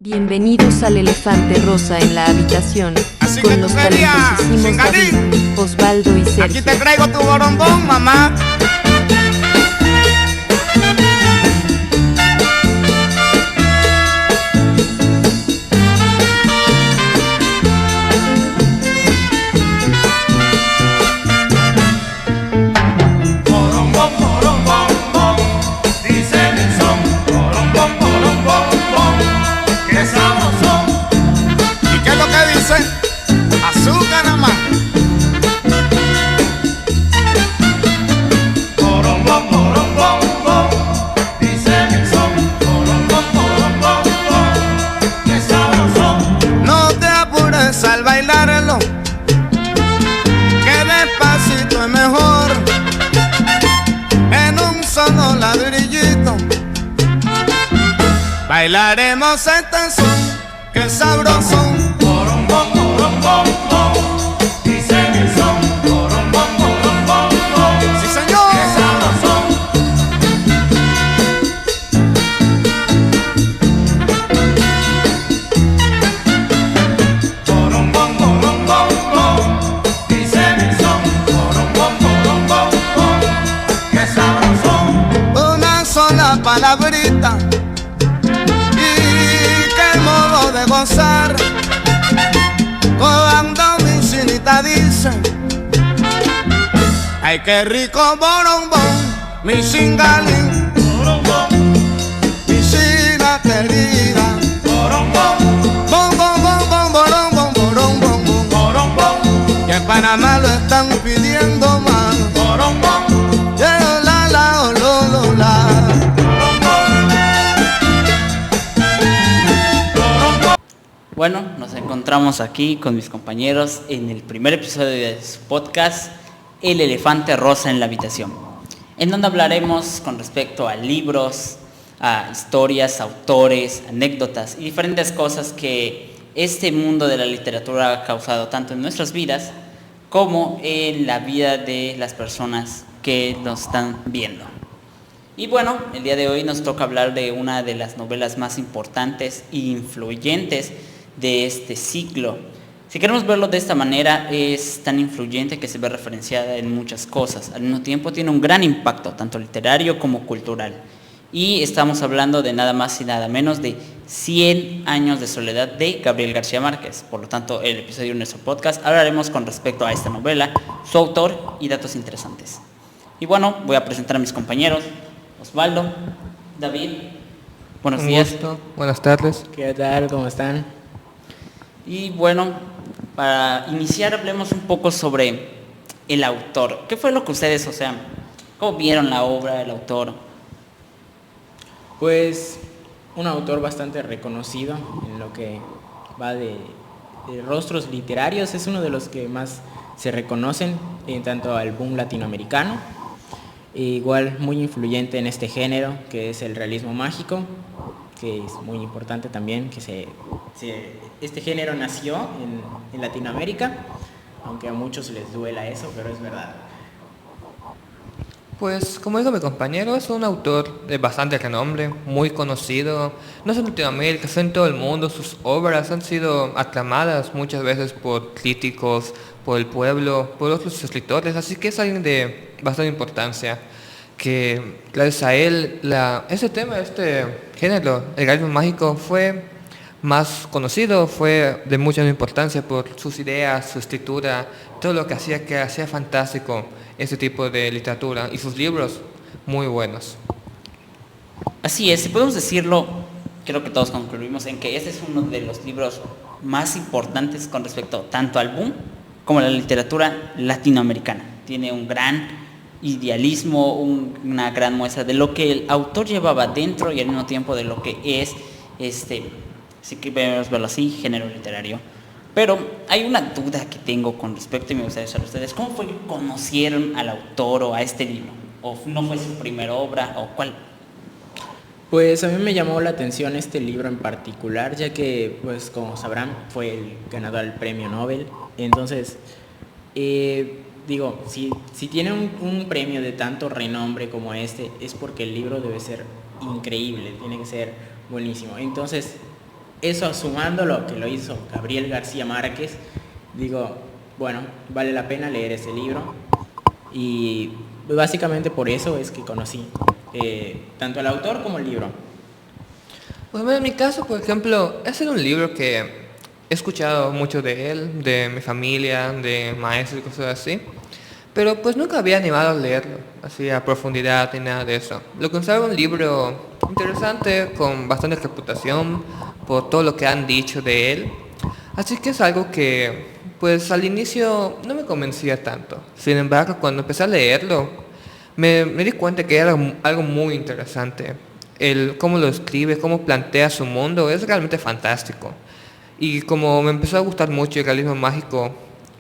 Bienvenidos al Elefante Rosa en la habitación, Así con que los tú querías, talentosísimos David, Singadín. Osvaldo y Aquí Sergio. te traigo tu borombón, mamá. Borombón, borombón, bom, dice mi son. Borombón, borombón, bom, qué sabrosón. ¿Y qué es lo que dice? Azúcar nada más. Borombón, borombón, bom, dice mi son. Borombón, borombón, bom, qué sabrosón. No te apures al bailarlo, que despacito es mejor. En un solo ladrillito bailaremos este son, que sabroso. Borombón, borombón, bom, dice mi son. Borombón, borombón, bom, Sí, señor. qué sabrosón. Borombón, borombón, bom, dice mi son. Borombón, borombón, bom, qué sabrosón. Una sola palabrita y qué modo de gozar. Cuando mi chinita dice, ay, qué rico borombón, mi singalín, Borombón, mi china querida. borombón, Bom, bom, bom, bom, borombón, borombón, bom. borombón, Y en Panamá lo están pidiendo más. borombón, Yeah, la, la, oh, lo, lo, la. Bueno, nos encontramos aquí con mis compañeros en el primer episodio de su podcast El Elefante Rosa en la Habitación, en donde hablaremos con respecto a libros, a historias, autores, anécdotas y diferentes cosas que este mundo de la literatura ha causado tanto en nuestras vidas como en la vida de las personas que nos están viendo. Y bueno, el día de hoy nos toca hablar de una de las novelas más importantes e influyentes de este ciclo. Si queremos verlo de esta manera, es tan influyente que se ve referenciada en muchas cosas. Al mismo tiempo tiene un gran impacto, tanto literario como cultural. Y estamos hablando de nada más y nada menos de 100 años de soledad de Gabriel García Márquez. Por lo tanto, el episodio de nuestro podcast hablaremos con respecto a esta novela, su autor y datos interesantes. Y bueno, voy a presentar a mis compañeros. Osvaldo, David, buenos Un días. gusto, buenas tardes. ¿Qué tal? ¿Cómo están? Y bueno, para iniciar hablemos un poco sobre el autor. ¿Qué fue lo que ustedes, cómo vieron la obra del autor? Pues un autor bastante reconocido en lo que va de rostros literarios. Es uno de los que más se reconocen en tanto al boom latinoamericano. E igual muy influyente en este género que es el realismo mágico, que es muy importante también que este género nació en Latinoamérica, aunque a muchos les duela eso, pero es verdad. Pues como dijo mi compañero, es un autor de bastante renombre, muy conocido, no solo en Latinoamérica, sino en todo el mundo. Sus obras han sido aclamadas muchas veces por críticos, por el pueblo, por otros escritores, así que es alguien de bastante importancia, que gracias a él este tema, este género, el realismo mágico, fue más conocido, fue de mucha importancia por sus ideas, su escritura, todo lo que hacía fantástico este tipo de literatura y sus libros muy buenos. Así es, si podemos decirlo, creo que todos concluimos en que este es uno de los libros más importantes con respecto tanto al boom como a la literatura latinoamericana. Tiene un gran idealismo, una gran muestra de lo que el autor llevaba dentro y al mismo tiempo de lo que es si queremos verlo así, género literario. Pero hay una duda que tengo con respecto y me gustaría saber ustedes, ¿cómo fue que conocieron al autor o a este libro? ¿O no fue su primera obra o cuál? Pues a mí me llamó la atención este libro en particular, ya que, pues como sabrán, fue el ganador del premio Nobel. Entonces, si tiene un premio de tanto renombre como este, es porque el libro debe ser increíble, tiene que ser buenísimo. Entonces, eso sumando lo que lo hizo Gabriel García Márquez, digo, bueno, vale la pena leer ese libro. Y básicamente por eso es que conocí tanto al autor como el libro. Pues bueno, en mi caso, por ejemplo, ha sido un libro que he escuchado mucho de él, de mi familia, de maestros y cosas así, pero pues nunca había animado a leerlo, así a profundidad ni nada de eso. Lo considero un libro interesante, con bastante reputación por todo lo que han dicho de él, así que es algo que pues al inicio no me convencía tanto. Sin embargo, cuando empecé a leerlo, me di cuenta que era algo muy interesante. El cómo lo escribe, cómo plantea su mundo, es realmente fantástico. Y como me empezó a gustar mucho el realismo mágico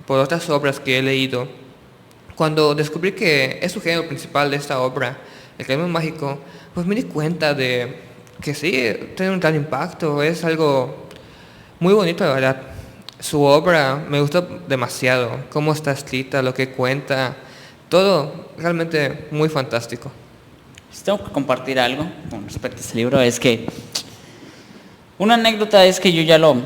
por otras obras que he leído, cuando descubrí que es su género principal de esta obra, el realismo mágico, pues me di cuenta de que sí, tiene un gran impacto, es algo muy bonito, la verdad. Su obra me gustó demasiado, cómo está escrita, lo que cuenta, todo realmente muy fantástico. Si tengo que compartir algo con respecto a este libro, es que una anécdota es que yo ya lo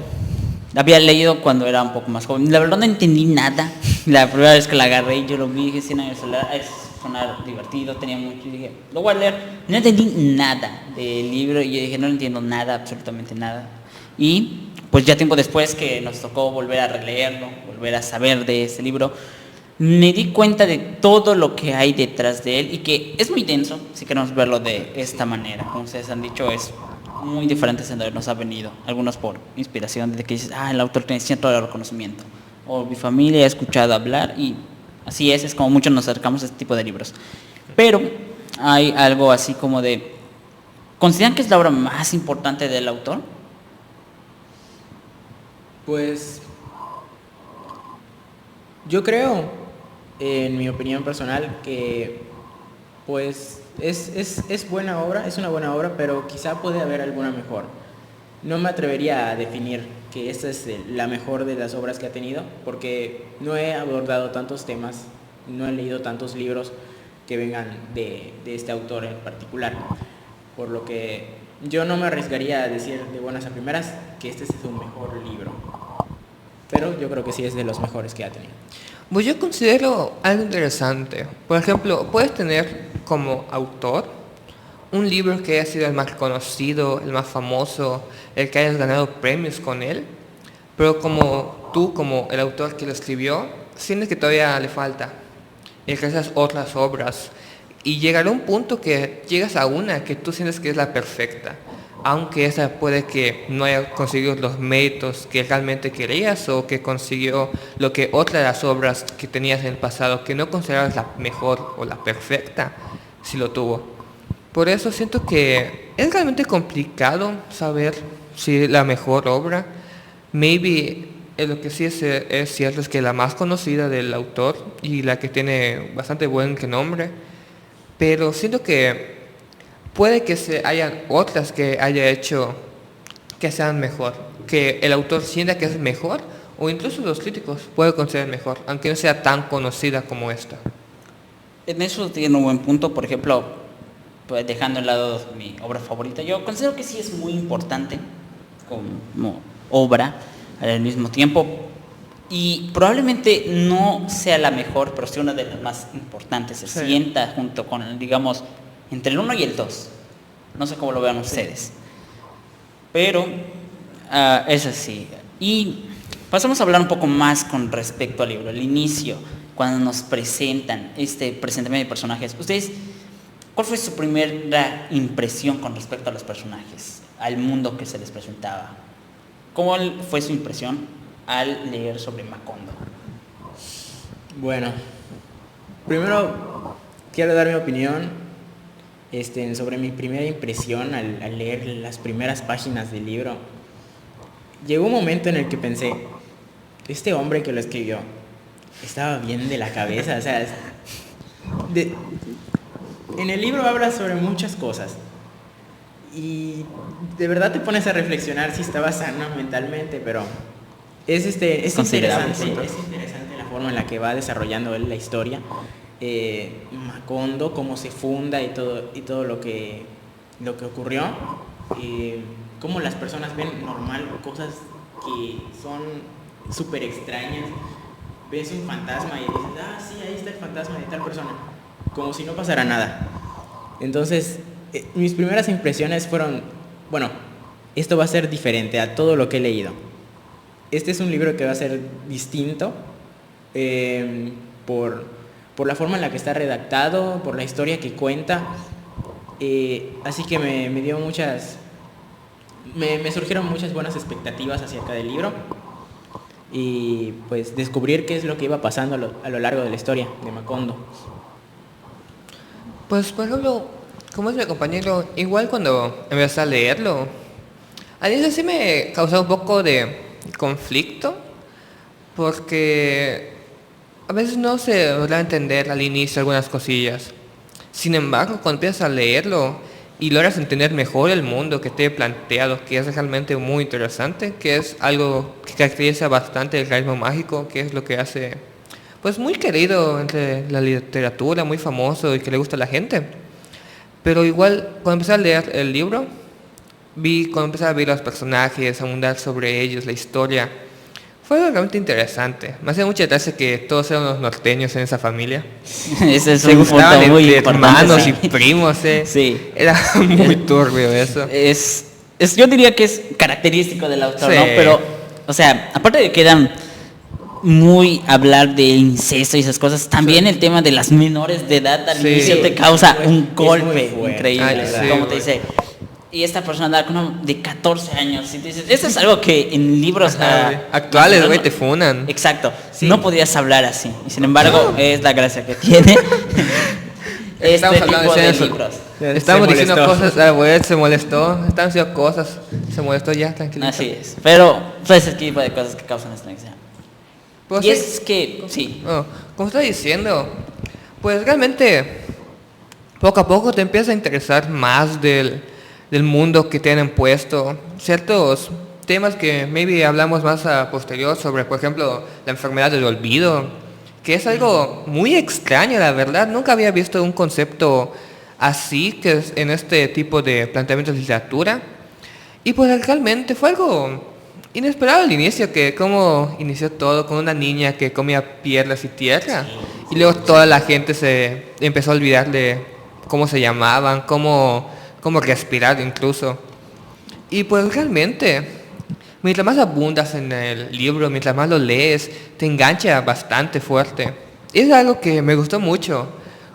había leído cuando era un poco más joven. La verdad no entendí nada. La primera vez que la agarré, yo lo vi, dije, 100 años de soledad, es sonar divertido, tenía mucho, y dije, lo voy a leer. No entendí nada del libro y yo dije, no entiendo nada, absolutamente nada. Y pues ya tiempo después que nos tocó volver a releerlo, volver a saber de ese libro, me di cuenta de todo lo que hay detrás de él y que es muy denso si queremos verlo de esta manera. Como ustedes han dicho, es muy diferente de donde nos ha venido. Algunos por inspiración, desde que dices, el autor tiene cierto reconocimiento. O mi familia ha escuchado hablar y así es como muchos nos acercamos a este tipo de libros. Pero hay algo así como de, ¿consideran que es la obra más importante del autor? Pues yo creo, en mi opinión personal, que pues es buena obra, es una buena obra, pero quizá puede haber alguna mejor. No me atrevería a definir que esta es la mejor de las obras que ha tenido, porque no he abordado tantos temas, no he leído tantos libros que vengan de este autor en particular, por lo que yo no me arriesgaría a decir de buenas a primeras que este es su mejor libro, pero yo creo que sí es de los mejores que ha tenido. Pues yo considero algo interesante. Por ejemplo, puedes tener como autor un libro que haya sido el más reconocido, el más famoso, el que hayas ganado premios con él, pero como tú, como el autor que lo escribió, sientes que todavía le falta el que esas otras obras, y llegará un punto que llegas a una que tú sientes que es la perfecta, aunque esa puede que no haya conseguido los méritos que realmente querías, o que consiguió lo que otras de las obras que tenías en el pasado que no considerabas la mejor o la perfecta, si lo tuvo. Por eso siento que es realmente complicado saber si es la mejor obra. Maybe lo que sí es cierto es que la más conocida del autor y la que tiene bastante buen nombre, pero siento que puede que hayan otras que haya hecho que sean mejor, que el autor sienta que es mejor, o incluso los críticos pueden considerar mejor, aunque no sea tan conocida como esta. En eso tiene un buen punto. Por ejemplo, pues dejando de lado mi obra favorita, yo considero que sí es muy importante como obra al mismo tiempo, y probablemente no sea la mejor, pero sí una de las más importantes. Se sienta junto con, digamos, entre el 1 y el 2. No sé cómo lo vean ustedes, pero es así. Y pasamos a hablar un poco más con respecto al libro, el inicio, cuando nos presentan este presentamiento de personajes. Ustedes, ¿cuál fue su primera impresión con respecto a los personajes, al mundo que se les presentaba? ¿Cómo fue su impresión al leer sobre Macondo? Bueno, primero quiero dar mi opinión sobre mi primera impresión al leer las primeras páginas del libro. Llegó un momento en el que pensé, este hombre que lo escribió estaba bien de la cabeza. O sea, en el libro habla sobre muchas cosas y de verdad te pones a reflexionar si estaba sano mentalmente, pero es interesante la forma en la que va desarrollando él la historia. Macondo, cómo se funda y todo lo que ocurrió. cómo las personas ven normal cosas que son súper extrañas. Ves un fantasma y dices, ah, sí, ahí está el fantasma de tal persona, como si no pasara nada. Entonces, mis primeras impresiones fueron, bueno, esto va a ser diferente a todo lo que he leído. Este es un libro que va a ser distinto por la forma en la que está redactado, por la historia que cuenta. Así que me dio me surgieron muchas buenas expectativas acerca del libro. Y pues descubrir qué es lo que iba pasando a lo largo de la historia de Macondo. Pues por ejemplo, como es mi compañero, igual cuando empecé a leerlo, al inicio sí me causó un poco de conflicto, porque a veces no se logra entender al inicio algunas cosillas. Sin embargo, cuando empiezas a leerlo y logras entender mejor el mundo que te he planteado, que es realmente muy interesante, que es algo que caracteriza bastante el realismo mágico, que es lo que hace pues muy querido entre la literatura, muy famoso y que le gusta a la gente. Pero igual, cuando empecé a leer el libro, cuando empecé a ver los personajes, a abundar sobre ellos, la historia, fue realmente interesante. Me hacía mucha gracia que todos eran los norteños en esa familia. Ese es Se un gustaban punto muy entre importante. hermanos Sí. y primos, Sí. Era muy turbio eso. Yo diría que es característico del autor, Sí. ¿no? Pero, o sea, aparte de que dan muy hablar de incesto y esas cosas, también el tema de las menores de edad al Sí. inicio te causa Es un muy golpe fuerte. increíble. Ay, sí, como te güey. dice, y esta persona anda con uno de 14 años. Y te dices, eso es algo que en libros Actuales, no- güey, te funan. Exacto. Sí. No podías hablar así. Y sin embargo, es la gracia que tiene Estamos este hablando tipo de de eso. libros. Estamos Se diciendo molestó. cosas, güey, se molestó. Estamos diciendo cosas, se molestó ya, tranquilo. Así es. Pero pues ese tipo de cosas que causan extrañeza. Pues Y sí, es que, sí. como está diciendo, pues realmente poco a poco te empieza a interesar más del mundo que tienen puesto. Ciertos temas que maybe hablamos más a posterior sobre, por ejemplo, la enfermedad del olvido, que es algo muy extraño, la verdad. Nunca había visto un concepto así que es en este tipo de planteamientos de literatura. Y pues realmente fue algo inesperado al inicio, que como inició todo con una niña que comía piedras y tierra. Y luego toda la gente se empezó a olvidar de cómo se llamaban, cómo respirar incluso. Y pues realmente, mientras más abundas en el libro, mientras más lo lees, te engancha bastante fuerte. Y es algo que me gustó mucho,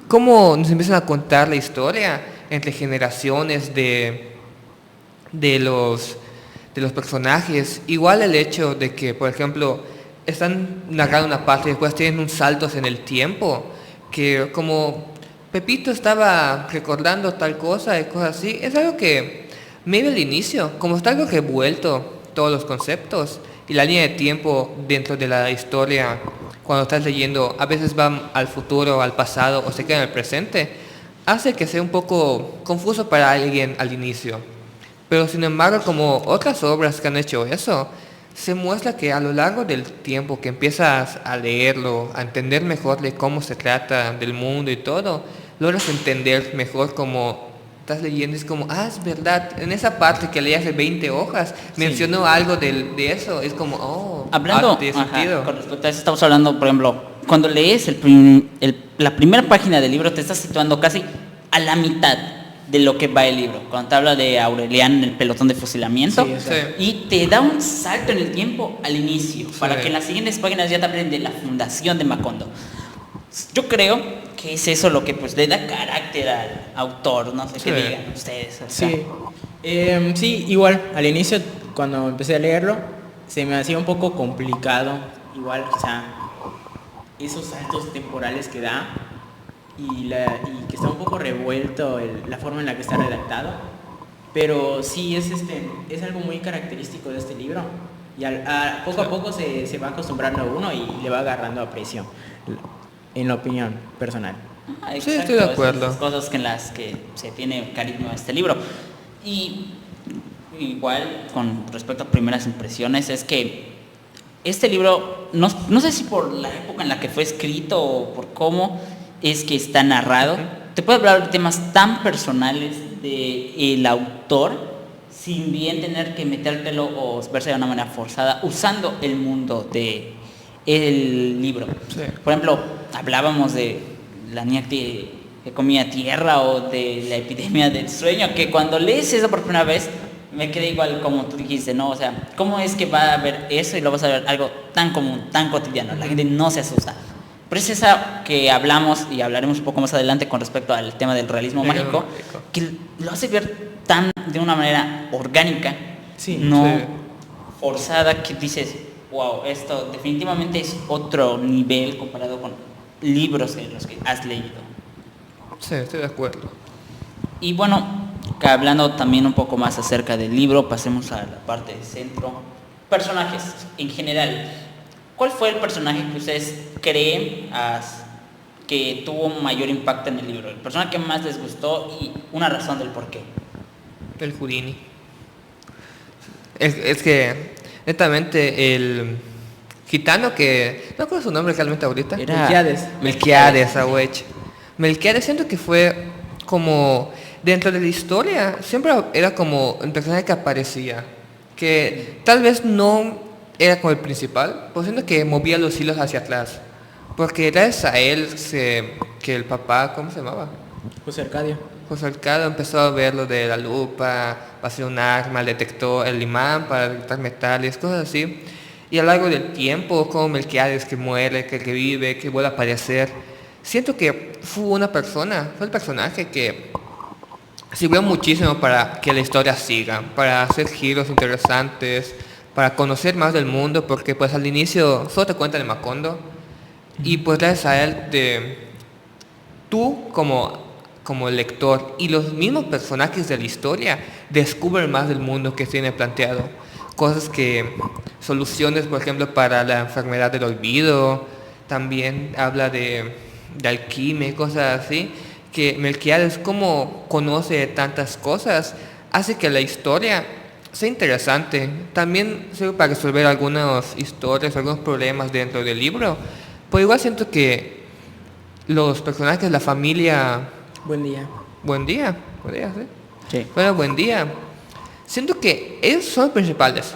cómo nos empiezan a contar la historia entre generaciones de los personajes. Igual el hecho de que, por ejemplo, están narrando una parte y después tienen un saltos en el tiempo, que como Pepito estaba recordando tal cosa y cosas así, es algo que maybe al inicio, como está algo revuelto, todos los conceptos y la línea de tiempo dentro de la historia, cuando estás leyendo, a veces van al futuro, al pasado o se queda en el presente, hace que sea un poco confuso para alguien al inicio. Pero sin embargo, como otras obras que han hecho eso, se muestra que a lo largo del tiempo que empiezas a leerlo, a entender mejor de cómo se trata del mundo y todo, logras entender mejor cómo estás leyendo. Es como, es verdad, en esa parte que leí hace 20 hojas, mencionó algo de eso. Es como, Hablando tiene ajá, sentido. con respecto a eso, estamos hablando, por ejemplo, cuando lees la primera página del libro, te estás situando casi a la mitad de lo que va el libro. Cuando te habla de Aureliano en el pelotón de fusilamiento, Sí, exacto. y te da un salto en el tiempo al inicio, para que en las siguientes páginas ya te hablen de la fundación de Macondo. Yo creo que es eso lo que pues le da carácter al autor, no sé qué Sí. digan ustedes. o sea. Sí. Sí, igual, al inicio, cuando empecé a leerlo, se me hacía un poco complicado, igual, o sea, esos saltos temporales que da y que está un poco revuelto la forma en la que está redactado, pero sí es algo muy característico de este libro y poco a poco se va acostumbrando a uno y le va agarrando aprecio, en la opinión personal. Ah, Sí, estoy de acuerdo. Esas cosas en las que se tiene cariño a este libro. Y igual con respecto a primeras impresiones, es que este libro, no sé si por la época en la que fue escrito o por cómo es que está narrado, te puede hablar de temas tan personales del autor sin bien tener que metértelo o verse de una manera forzada, usando el mundo de el libro. Sí. Por ejemplo, hablábamos de la niña que comía tierra o de la epidemia del sueño, que cuando lees eso por primera vez, me quedé igual como tú dijiste, ¿no? O sea, ¿cómo es que va a haber eso y lo vas a ver algo tan común, tan cotidiano? La gente no se asusta. Pero es esa que hablamos y hablaremos un poco más adelante con respecto al tema del realismo mágico, que lo hace ver tan de una manera orgánica, Sí, no sí. forzada, que dices, wow, esto definitivamente es otro nivel comparado con libros en los que has leído. Sí, estoy de acuerdo. Y bueno, que hablando también un poco más acerca del libro, pasemos a la parte de centro. Personajes en general. ¿Cuál fue el personaje que ustedes creen que tuvo mayor impacto en el libro? El personaje que más les gustó y una razón del por qué. El Houdini. Es que, netamente, el gitano que... No recuerdo su nombre realmente ahorita. Melquiades. Melquiades, Awech. Melquiades siento que fue como... Dentro de la historia, siempre era como un personaje que aparecía. Que tal vez no era como el principal, pero siento que movía los hilos hacia atrás. Porque gracias a él que el papá, ¿cómo se llamaba? José Arcadio. José Arcadio empezó a ver lo de la lupa, para hacer un arma, detectó el imán para detectar metales, cosas así. Y a lo largo del tiempo, como Melquiades que muere, que revive, que vuelve a aparecer, siento que fue el personaje que sirvió muchísimo para que la historia siga, para hacer giros interesantes, para conocer más del mundo, porque pues al inicio solo te cuentan de Macondo, y pues gracias a él, tú como lector y los mismos personajes de la historia descubren más del mundo que tiene planteado. Soluciones, por ejemplo, para la enfermedad del olvido, también habla de alquimia, cosas así, que Melquiades, como conoce tantas cosas, hace que la historia sea interesante. También sirve para resolver algunas historias, algunos problemas dentro del libro. Pero igual siento que los personajes, la familia... Buen día. Buen día, ¿sí? Sí. Bueno, Buen día. Siento que ellos son los principales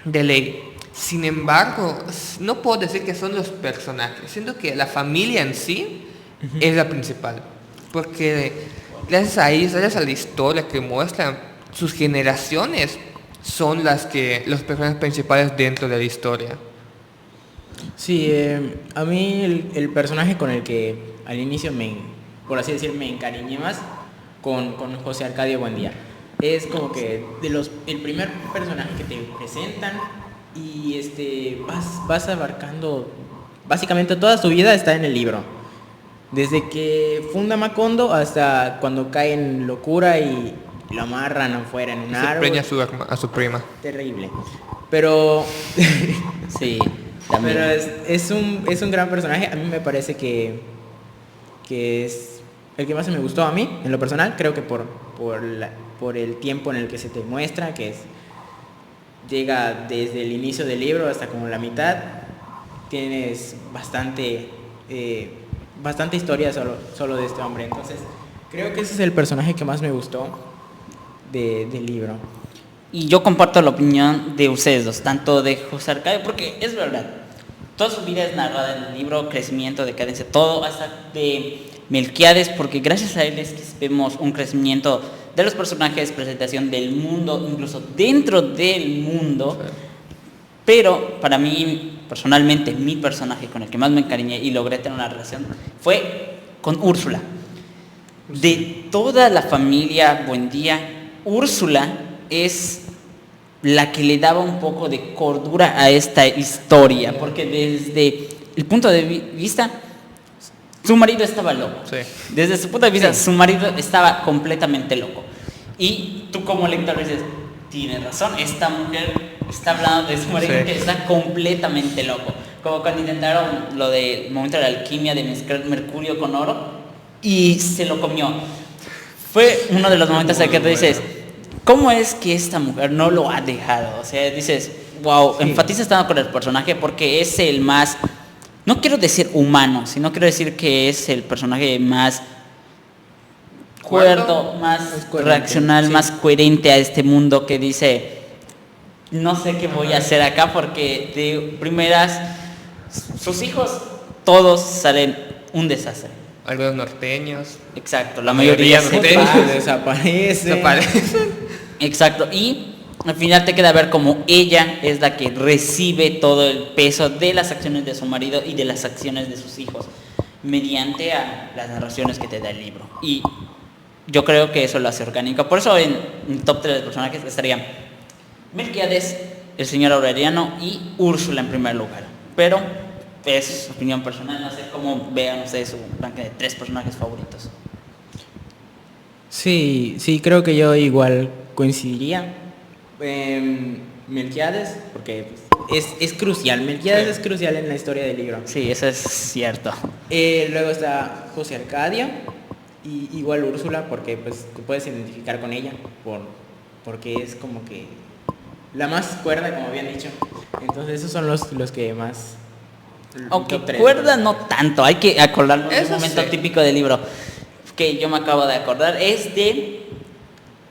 de ley. Sin embargo, no puedo decir que son los personajes. Siento que la familia en sí es la principal. Porque gracias a ellos, gracias a la historia que muestran, sus generaciones son los personajes principales dentro de la historia. Sí, a mí el personaje con el que al inicio por así decir, me encariñé más con José Arcadio Buendía. Es como que el primer personaje que te presentan y vas abarcando básicamente toda su vida está en el libro. Desde que funda Macondo hasta cuando cae en locura y lo amarran afuera en un Se árbol. preña a su prima. Terrible. Pero Sí, también. pero es un gran personaje. A mí me parece que es el que más me gustó a mí, en lo personal. Creo que por el tiempo en el que se te muestra, llega desde el inicio del libro hasta como la mitad. Tienes bastante historia solo de este hombre. Entonces, creo que ese es el personaje que más me gustó del libro. Y yo comparto la opinión de ustedes dos, tanto de José Arcadio, porque es verdad, toda su vida es narrada en el libro, crecimiento, decadencia, todo, hasta de Melquiades, porque gracias a él es que vemos un crecimiento de los personajes, presentación del mundo, incluso dentro del mundo. Sí. Pero para mí, personalmente, mi personaje con el que más me encariñé y logré tener una relación fue con Úrsula. De toda la familia Buendía, Úrsula es la que le daba un poco de cordura a esta historia, porque desde el punto de vista, su marido estaba loco. Sí. Desde su punto de vista, su marido estaba completamente loco. Y tú como lector dices, tienes razón, esta mujer está hablando de su marido que está completamente loco. Como cuando intentaron lo del momento de la alquimia de mezclar mercurio con oro y se lo comió. Fue uno de los momentos en que tú dices, ¿cómo es que esta mujer no lo ha dejado? O sea, dices, wow, enfatizas tanto con el personaje porque es el más, no quiero decir humano, sino quiero decir que es el personaje más cuerdo, más coherente, reaccional, sí. más coherente a este mundo que dice, no sé qué voy a hacer acá porque de primeras sus hijos todos salen un desastre. Algunos norteños. Exacto, la mayoría se norteños. va. Desaparece. Desaparecen. Exacto, y al final te queda ver como ella es la que recibe todo el peso de las acciones de su marido y de las acciones de sus hijos mediante a las narraciones que te da el libro. Y yo creo que eso lo hace orgánico. Por eso en el top 3 de personajes estarían Melquiades, el señor Aureliano y Úrsula en primer lugar. Pero es opinión personal, no sé cómo vean ustedes su ranking de 3 personajes favoritos. Sí, creo que yo igual coincidiría. Melquiades, porque es crucial. Melquiades es crucial en la historia del libro. Sí, eso es cierto. Luego está José Arcadio y igual Úrsula, porque pues te puedes identificar con ella porque es como que la más cuerda, como habían dicho. Entonces esos son los que más. Aunque top tres. cuerda no tanto, hay que acordarnos de un Eso momento sí. típico del libro que yo me acabo de acordar, es de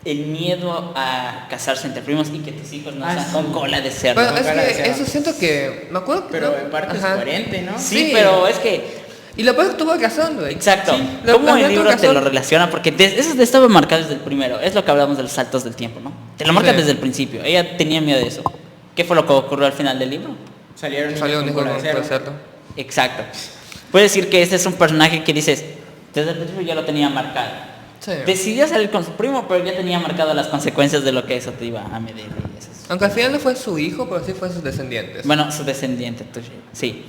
el miedo a casarse entre primos y que tus hijos no sean sí. con cola de cerdo. Bueno, es cara de que cerdo. eso siento que... Me acuerdo que... Pero no- en parte Ajá. es coherente, ¿no? Sí, sí. pero es que Y lo peor es que tuvo razón, güey. exacto, Sí, cómo lo el tuvo libro te razón. lo relaciona, porque eso estaba marcado desde el primero, es lo que hablamos de los saltos del tiempo, ¿no? Te lo marca Sí. desde el principio, ella tenía miedo de eso. ¿Qué fue lo que ocurrió al final del libro? Salieron Salió un niños hijo con cola de con cerdo. cerdo. Exacto. Puedes decir que este es un personaje que dices, desde el principio ya lo tenía marcado. Sí. Decidió salir con su primo, pero ya tenía marcado las consecuencias de lo que eso te iba a medir. Y eso es- Aunque al final no fue su hijo, pero sí fue sus descendientes. Bueno, su descendiente, sí.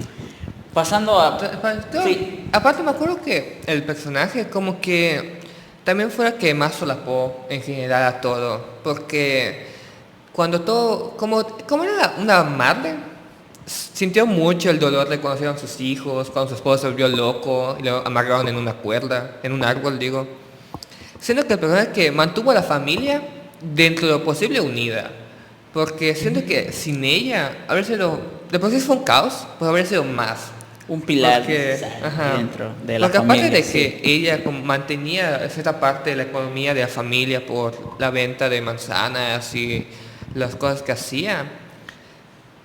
Pasando a... Claro, Sí. aparte me acuerdo que el personaje como que también fue el que más solapó en general a todo, porque cuando todo, como era una madre, sintió mucho el dolor de cuando a sus hijos, cuando su esposo se volvió loco y lo amarraron en una cuerda, en un árbol digo, siendo que el personaje que mantuvo a la familia dentro de lo posible unida, porque siento que sin ella, haber sido, de por sí fue un caos, pues habría sido más. Un pilar Porque, necesario ajá, dentro de la porque familia. aparte de sí. que ella como mantenía cierta parte de la economía de la familia por la venta de manzanas y las cosas que hacía,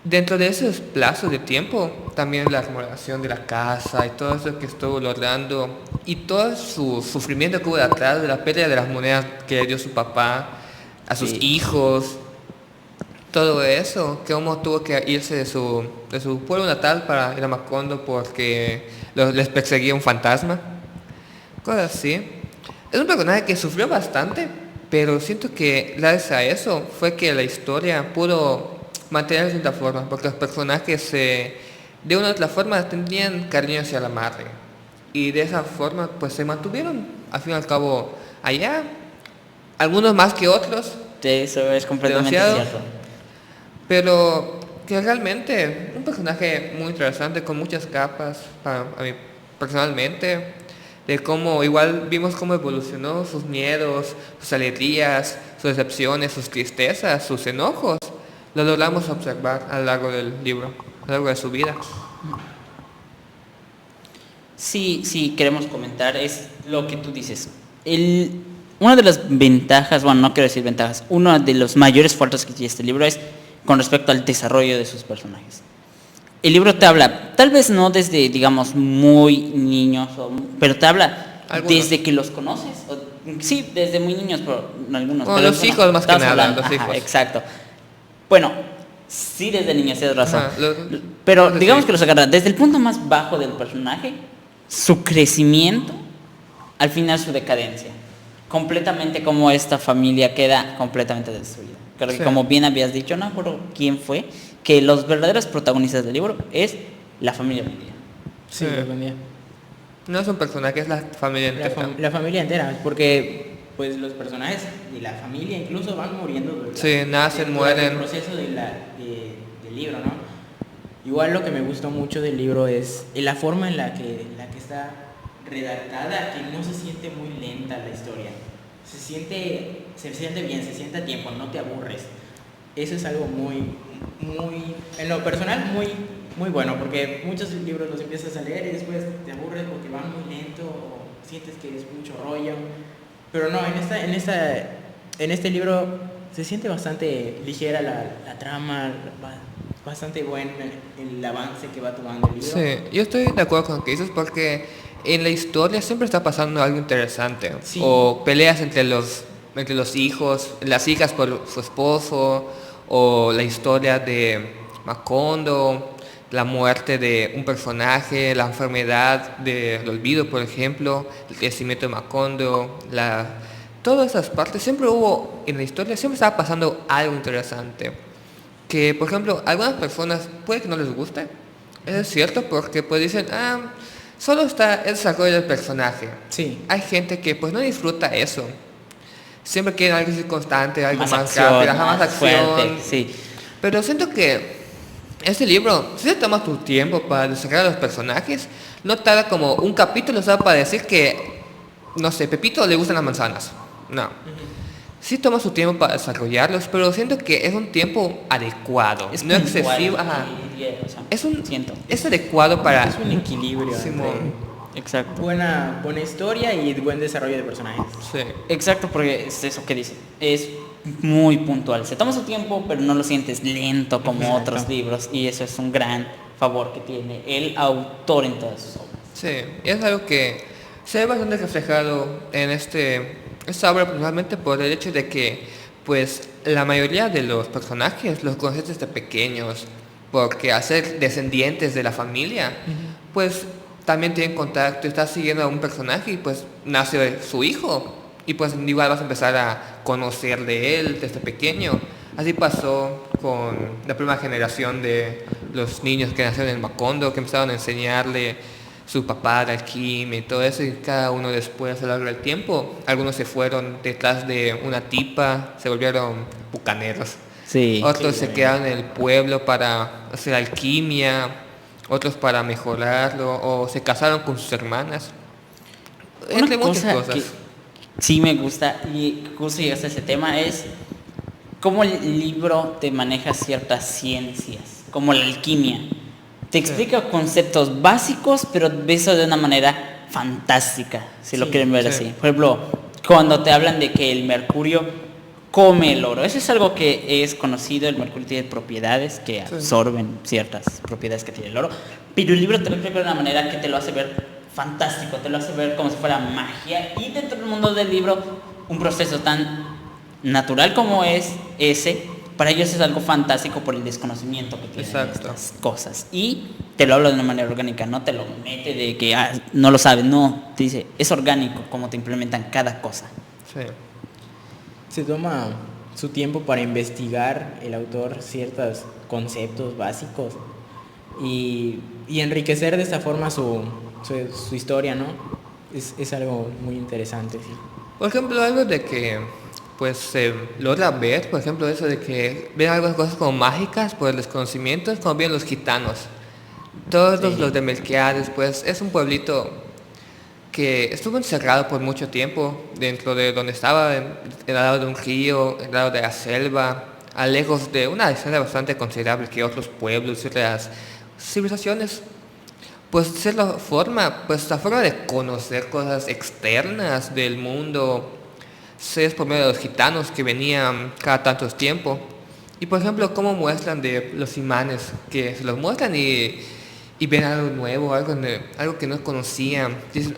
dentro de esos plazos de tiempo, también la remodelación de la casa y todo eso que estuvo logrando y todo su sufrimiento que hubo detrás de la pérdida de las monedas que le dio su papá a sus Sí. hijos, todo eso, que como tuvo que irse de su pueblo natal para ir a Macondo porque les perseguía un fantasma, cosas así. Es un personaje que sufrió bastante, pero siento que gracias a eso fue que la historia pudo mantener de cierta forma, porque los personajes de una u otra forma tenían cariño hacia la madre y de esa forma pues se mantuvieron al fin y al cabo allá, algunos más que otros, Sí, eso es completamente Demasiado. cierto. pero que realmente un personaje muy interesante con muchas capas para a mí personalmente, de cómo igual vimos cómo evolucionó sus miedos, sus alegrías, sus decepciones, sus tristezas, sus enojos. Lo logramos observar a lo largo del libro, a lo largo de su vida. Sí, queremos comentar es lo que tú dices. Una de las ventajas, bueno, no quiero decir ventajas, uno de los mayores fuertes que tiene este libro es con respecto al desarrollo de sus personajes. El libro te habla, tal vez no desde, digamos, muy niños, pero te habla Algunos. desde que los conoces. Sí, desde muy niños, pero algunos. Bueno, pero los hijos más que estamos nada, hablando, los hijos. Exacto. Bueno, sí desde niños, tienes razón. Ajá, Pero sí. digamos que los agarra desde el punto más bajo del personaje, su crecimiento, al final su decadencia. Completamente como esta familia queda completamente destruida. Creo que Sí. como bien habías dicho, no me acuerdo quién fue, que los verdaderos protagonistas del libro es la familia Medina. Sí, Sí. la familia. No es un personaje, es la familia La, entera. la familia entera, porque pues los personajes de la familia incluso van muriendo durante Sí, nacen, durante el mueren. proceso del libro, ¿no? Igual lo que me gustó mucho del libro es la forma en la que está redactada, que no se siente muy lenta la historia. Se siente bien, se siente a tiempo, no te aburres. Eso es algo muy, en lo personal, muy bueno, porque muchos libros los empiezas a leer y después te aburres porque van muy lento o sientes que es mucho rollo. Pero no, en este libro se siente bastante ligera la trama, bastante bueno el avance que va tomando el libro. Sí, yo estoy de acuerdo con lo que dices porque en la historia siempre está pasando algo interesante. Sí. O peleas entre los hijos, las hijas por su esposo, o la historia de Macondo, la muerte de un personaje, la enfermedad del olvido, por ejemplo, el crecimiento de Macondo, todas esas partes, siempre hubo en la historia, siempre estaba pasando algo interesante. Que, por ejemplo, a algunas personas puede que no les guste, eso es cierto, porque pues dicen, solo está el desarrollo del personaje. Sí. Hay gente que pues no disfruta eso. Siempre quieren algo así constante, algo más acción, rápido, más acción. fuerte, sí. Pero siento que este libro, si te tomas tu tiempo para desarrollar los personajes, no tarda como un capítulo solo para decir que, no sé, Pepito le gustan las manzanas. No. Sí toma su tiempo para desarrollarlos, pero siento que es un tiempo adecuado, Es no puntual, excesivo. Ajá. o sea, Es es adecuado para... Es un equilibrio. Simón. Exacto. Buena historia y buen desarrollo de personajes. Sí. Exacto, porque es eso que dice. Es muy puntual. Se toma su tiempo, pero no lo sientes lento como Exacto. otros libros. Y eso es un gran favor que tiene el autor en todas sus obras. Sí, y es algo que se ve bastante reflejado en esta obra, principalmente por el hecho de que pues la mayoría de los personajes los conoces desde pequeños, porque al ser descendientes de la familia, pues también tienen contacto, estás siguiendo a un personaje y pues nace su hijo y pues igual vas a empezar a conocer de él desde pequeño. Así pasó con la primera generación de los niños que nacieron en Macondo, que empezaron a enseñarle su papá de alquimia y todo eso, y cada uno después a lo largo del tiempo, algunos se fueron detrás de una tipa, se volvieron bucaneros. Sí. Otros se quedaron en el pueblo para hacer alquimia, otros para mejorarlo, o se casaron con sus hermanas. Entre muchas cosas. que sí me gusta, y justo llegaste a ese tema, es cómo el libro te maneja ciertas ciencias, como la alquimia. Te explica conceptos básicos, pero eso de una manera fantástica, si lo Sí, quieren ver sí. así. Por ejemplo, cuando te hablan de que el mercurio come el oro, eso es algo que es conocido. El mercurio tiene propiedades que absorben ciertas propiedades que tiene el oro, pero el libro te lo explica de una manera que te lo hace ver fantástico, te lo hace ver como si fuera magia, y dentro del mundo del libro, un proceso tan natural como es ese, para ellos es algo fantástico por el desconocimiento que tienen de Exacto. estas cosas. Y te lo habla de una manera orgánica, no te lo mete de que no lo sabes, no, te dice, es orgánico como te implementan cada cosa. Sí. Se toma su tiempo para investigar el autor ciertos conceptos básicos y enriquecer de esta forma su historia, ¿no? Es algo muy interesante, sí. Por ejemplo, algo de que pues se logra ver, por ejemplo, eso de que ven algunas cosas como mágicas por el desconocimiento, es como bien los gitanos. Todos los de Melquiades, pues es un pueblito que estuvo encerrado por mucho tiempo dentro de donde estaba, al lado de un río, al lado de la selva, a lejos de una distancia bastante considerable que otros pueblos y otras civilizaciones. Pues es la forma de conocer cosas externas del mundo, es por medio de los gitanos que venían cada tanto tiempo. Y por ejemplo, cómo muestran de los imanes, que se los muestran y ven algo nuevo, algo que no conocían. Dicen,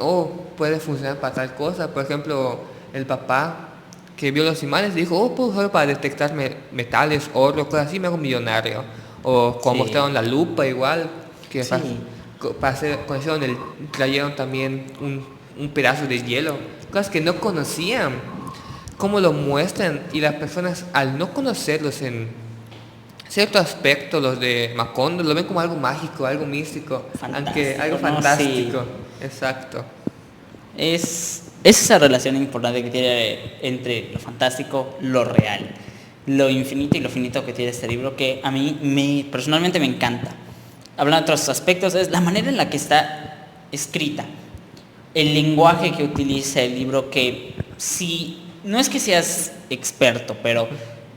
puede funcionar para tal cosa. Por ejemplo, el papá que vio los imanes dijo, puedo usarlo para detectar metales, oro, cosas así, me hago millonario. O como Sí. mostraron la lupa igual, que Sí. para hacer, trajeron también un pedazo de hielo, cosas que no conocían. Cómo lo muestran, y las personas al no conocerlos en cierto aspecto, los de Macondo lo ven como algo mágico, algo místico, aunque algo ¿no? fantástico. Exacto. Es esa relación importante que tiene entre lo fantástico, lo real, lo infinito y lo finito que tiene este libro, que a mí personalmente me encanta. Hablando de otros aspectos, es la manera en la que está escrita, el lenguaje que utiliza el libro, que si no es que seas experto, pero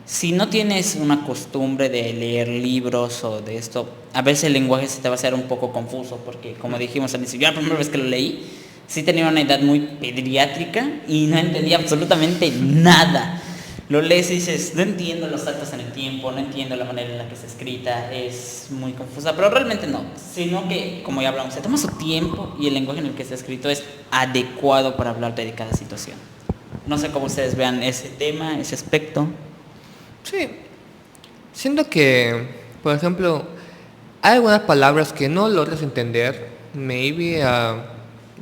si no tienes una costumbre de leer libros o de esto, a veces el lenguaje se te va a hacer un poco confuso, porque como dijimos al inicio, yo la primera vez que lo leí, Sí tenía una edad muy pediátrica y no entendía absolutamente nada. Lo lees y dices, no entiendo los saltos en el tiempo, no entiendo la manera en la que está escrita, es muy confusa, pero realmente no, sino que, como ya hablamos, se toma su tiempo y el lenguaje en el que está escrito es adecuado para hablar de cada situación. No sé cómo ustedes vean ese tema, ese aspecto. Sí, siento que, por ejemplo, hay algunas palabras que no logras entender, maybe,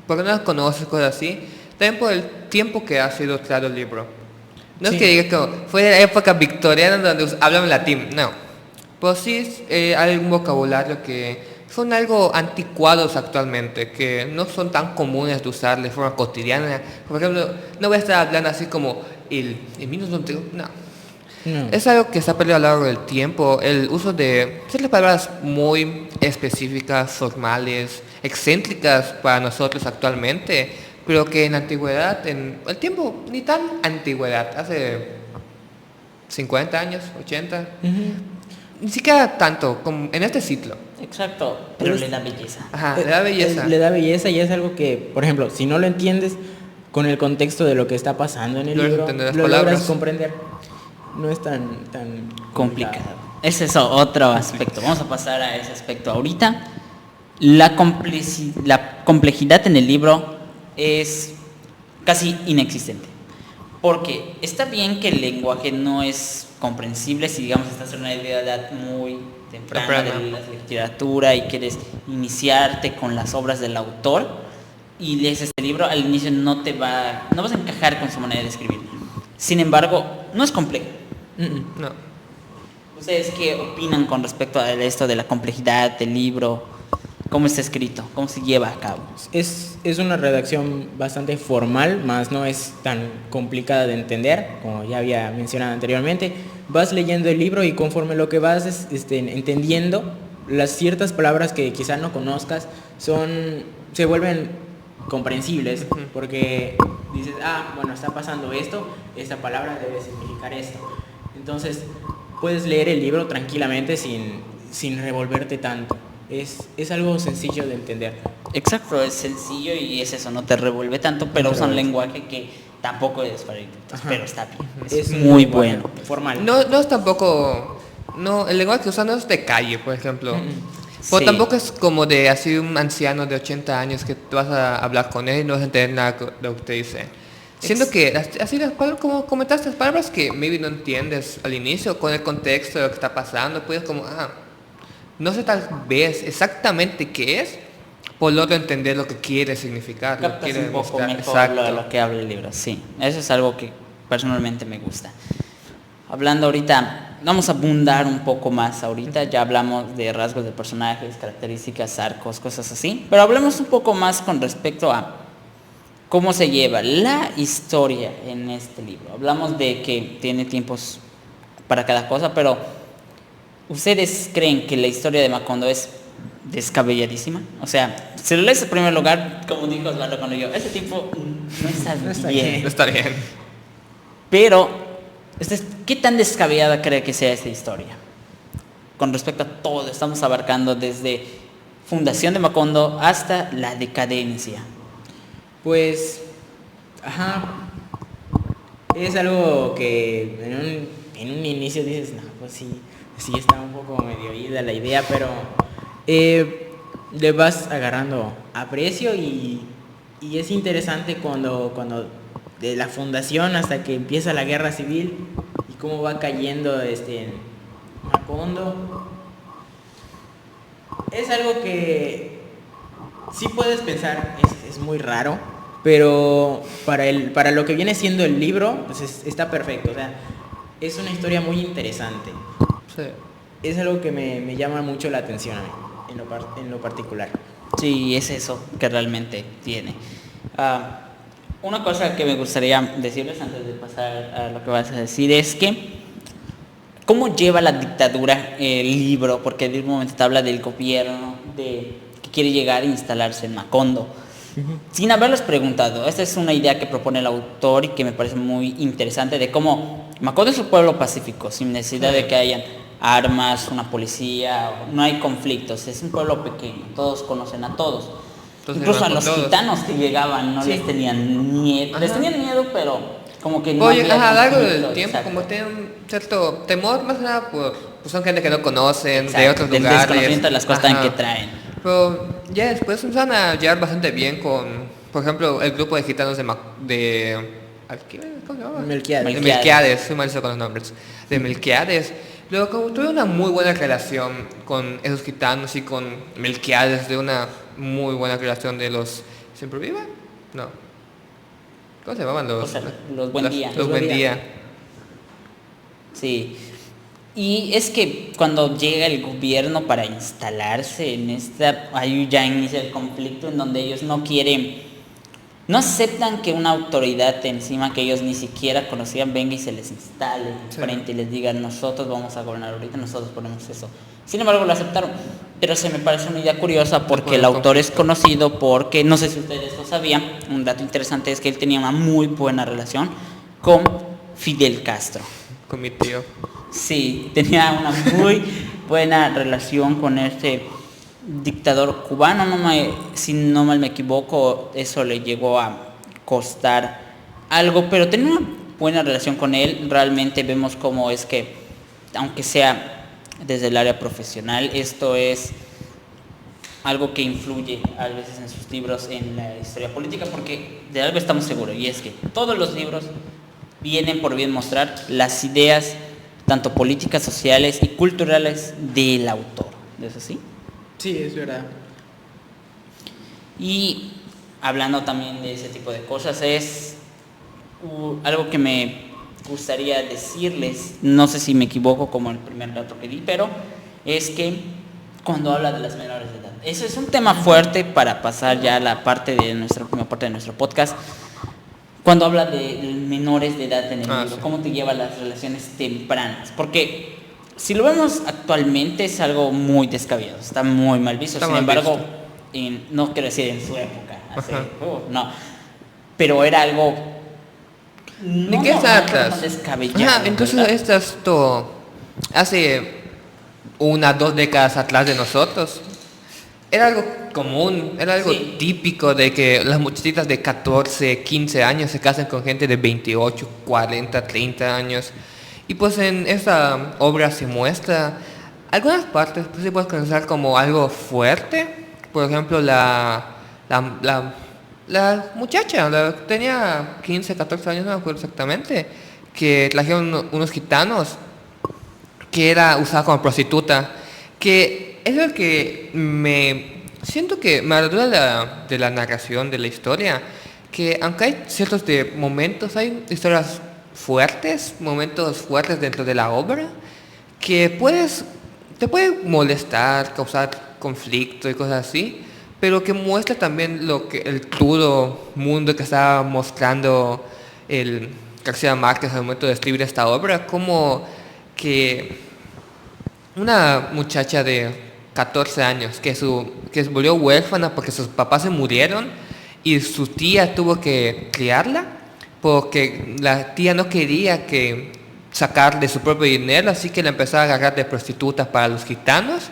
porque no las conoces, cosas así, también por el tiempo que ha sido creado el libro. No Sí. es que diga que fue de la época victoriana donde hablan latín, no. Pero sí hay un vocabulario que son algo anticuados actualmente, que no son tan comunes de usar de forma cotidiana. Por ejemplo, no voy a estar hablando así como el minuto, no. No. Es algo que se ha perdido a lo largo del tiempo, el uso de ciertas palabras muy específicas, formales, excéntricas para nosotros actualmente, pero que en la antigüedad, en el tiempo ni tan antigüedad, hace 50 años, 80, ni siquiera tanto como en este ciclo. Exacto, pero Pues- le da belleza. Ajá, le da belleza. Le da belleza y es algo que, por ejemplo, si no lo entiendes con el contexto de lo que está pasando en el Logras libro, entender las lo logras palabras. comprender. No es tan Complicado. Es eso, otro aspecto. Vamos a pasar a ese aspecto ahorita. La complejidad en el libro es casi inexistente. Porque está bien que el lenguaje no es comprensible si, digamos, estás en una edad muy temprana de la literatura y quieres iniciarte con las obras del autor y lees este libro, al inicio no vas a encajar con su manera de escribir. Sin embargo, no es complejo. No. ¿Ustedes qué opinan con respecto a esto de la complejidad del libro? ¿Cómo está escrito? ¿Cómo se lleva a cabo? Es una redacción bastante formal, más no es tan complicada de entender, como ya había mencionado anteriormente. Vas leyendo el libro y conforme lo que vas entendiendo, las ciertas palabras que quizás no conozcas se vuelven comprensibles, porque dices, bueno, está pasando esto, esta palabra debe significar esto. Entonces, puedes leer el libro tranquilamente sin revolverte tanto. Es algo sencillo de entender. Exacto, es sencillo y es eso, no te revuelve tanto, pero usa un lenguaje que tampoco es para idiotas, Ajá. pero está bien, Es es un muy lenguaje bueno. formal. No es tampoco... No, el lenguaje que usan no es de calle, por ejemplo. Pero Sí. tampoco es como de así un anciano de 80 años que tú vas a hablar con él y no vas a entender nada de lo que te dice. Siendo que así las palabras, como comentaste, las palabras que maybe no entiendes al inicio, con el contexto de lo que está pasando, puedes como, no sé tal vez exactamente qué es, por logro entender lo que quiere significar, lo que Captas quiere un poco mostrar. mejor Exacto. lo que habla el libro, sí. Eso es algo que personalmente me gusta. Hablando ahorita, vamos a abundar un poco más ahorita, ya hablamos de rasgos de personajes, características, arcos, cosas así, pero hablemos un poco más con respecto a cómo se lleva la historia en este libro. Hablamos de que tiene tiempos para cada cosa, pero ¿ustedes creen que la historia de Macondo es descabelladísima? O sea, si lo lees en primer lugar, como dijo Osvaldo cuando yo, ese tipo no está bien. No está bien. Pero, ¿qué tan descabellada cree que sea esta historia? Con respecto a todo, estamos abarcando desde fundación de Macondo hasta la decadencia. Pues, es algo que en un inicio dices, no, pues sí está un poco medio ida la idea, pero le vas agarrando aprecio y es interesante cuando de la fundación hasta que empieza la guerra civil y cómo va cayendo Macondo. Es algo que sí puedes pensar, es muy raro, pero para lo que viene siendo el libro, pues está perfecto. O sea, es una historia muy interesante. Sí. Es algo que me llama mucho la atención a mí, en lo particular. Sí, es eso que realmente tiene. Una cosa que me gustaría decirles antes de pasar a lo que vas a decir es que ¿cómo lleva la dictadura el libro? Porque en un momento te habla del gobierno que quiere llegar a instalarse en Macondo. Sin haberles preguntado, esta es una idea que propone el autor y que me parece muy interesante de cómo Macondo es un pueblo pacífico, sin necesidad de que hayan armas, una policía, no hay conflictos, es un pueblo pequeño, todos conocen a todos. Entonces Incluso a iban los con todos. gitanos que llegaban no Sí. les tenían miedo. Les Ajá. tenían miedo, pero como que no Oye, había a lo largo conflicto, del tiempo, exacto. como tienen un cierto temor, más que nada, pues son gente que no conocen, de Exacto, otros del lugares. desconocimiento de las cosas Ajá. que traen. Pero ya después empezaron a llevar bastante bien con, por ejemplo, el grupo de gitanos de... ¿Cómo se llama? Melquiades. De Melquiades, soy malísimo con los nombres. De Melquiades. Luego, como tuve una muy buena relación con esos gitanos y con Melquiades, de una muy buena relación de los... ¿Siempre viva? No. ¿Cómo se llamaban los? O sea, los Buen Día. Los Buen Día. Sí. Y es que cuando llega el gobierno para instalarse en esta, ahí ya inicia el conflicto en donde ellos no quieren, no aceptan que una autoridad encima que ellos ni siquiera conocían venga y se les instale Sí. frente y les diga nosotros vamos a gobernar ahorita, nosotros ponemos eso. Sin embargo lo aceptaron, pero se me parece una idea curiosa porque el autor es conocido porque, no sé si ustedes lo sabían, un dato interesante es que él tenía una muy buena relación con Fidel Castro. Con mi tío. Sí, tenía una muy buena relación con este dictador cubano, si no mal me equivoco, eso le llegó a costar algo, pero tenía una buena relación con él. Realmente vemos cómo es que, aunque sea desde el área profesional, esto es algo que influye a veces en sus libros en la historia política, porque de algo estamos seguros, y es que todos los libros vienen por bien mostrar las ideas tanto políticas, sociales y culturales del autor. ¿Es así? Sí, es verdad. Y hablando también de ese tipo de cosas, es algo que me gustaría decirles, no sé si me equivoco como el primer dato que di, pero es que cuando habla de las menores de edad, eso es un tema fuerte para pasar ya a la parte de nuestra última parte de nuestro podcast. Cuando habla de menores de edad en el libro, sí. cómo te lleva a las relaciones tempranas, porque si lo vemos actualmente es algo muy descabellado, está muy mal visto. Está Sin mal embargo, visto. no quiero decir en su época, Ajá. no, pero era algo ¿De no qué está normal, pero no atrás? descabellado, Ajá, entonces ¿verdad? esto hace 1-2 décadas atrás de nosotros. Era algo común, era algo Sí. típico de que las muchachitas de 14, 15 años se casen con gente de 28, 40, 30 años. Y pues en esta obra se muestra algunas partes, pues se puede considerar como algo fuerte. Por ejemplo, la muchacha, tenía 15, 14 años, no me acuerdo exactamente, que trajeron unos gitanos, que era usada como prostituta, que es lo que siento que me agradó de la narración, de la historia, que aunque hay ciertos momentos, hay historias fuertes, momentos fuertes dentro de la obra, que te puede molestar, causar conflicto y cosas así, pero que muestra también el crudo mundo que estaba mostrando el García Márquez al momento de escribir esta obra, como que una muchacha de 14 años que se volvió huérfana porque sus papás se murieron y su tía tuvo que criarla porque la tía no quería sacar de su propio dinero, así que la empezó a agarrar de prostitutas para los gitanos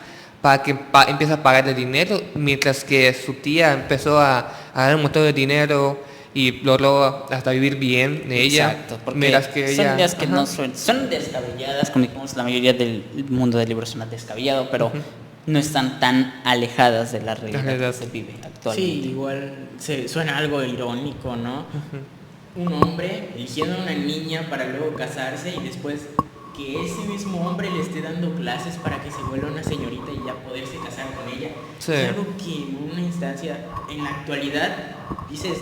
para que empiece a pagar el dinero, mientras que su tía empezó a dar un montón de dinero y logró hasta vivir bien de ella. Exacto, porque mientras que son ella, ideas que ajá. no son descabelladas, como digamos, la mayoría del mundo del libro es más descabellado, pero no están tan alejadas de la realidad realidad. que se vive actualmente. Sí, igual suena algo irónico, ¿no? Un hombre eligiendo a una niña para luego casarse y después que ese mismo hombre le esté dando clases para que se vuelva una señorita y ya poderse casar con ella. Sí. Es algo que en una instancia, en la actualidad, dices,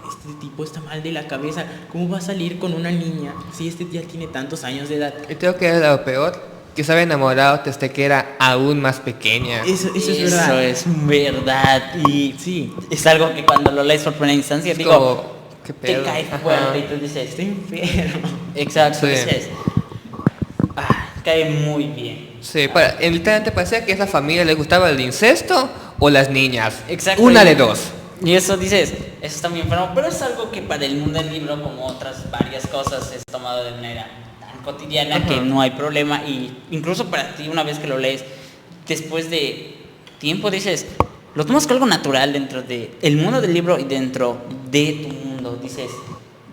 este tipo está mal de la cabeza, ¿cómo va a salir con una niña si este ya tiene tantos años de edad? Y creo que es lo peor, que se había enamorado desde que era aún más pequeña. Eso es verdad. Eso es verdad. Y Sí. es algo que cuando lo lees por primera instancia, Es digo, como, ¿qué te pedo? cae Ajá. fuerte y tú dices, Está enfermo. exacto, Sí. dices, cae muy bien. Sí, literalmente parecía que a esa familia le gustaba el incesto o las niñas. Exacto. Una de dos. Y eso dices, eso está muy enfermo, pero es algo que para el mundo del libro, como otras varias cosas, es tomado de manera tan cotidiana que no hay problema. Y incluso para ti, una vez que lo lees, después de tiempo dices, lo tomas como algo natural dentro de el mundo del libro y dentro de tu mundo. Dices,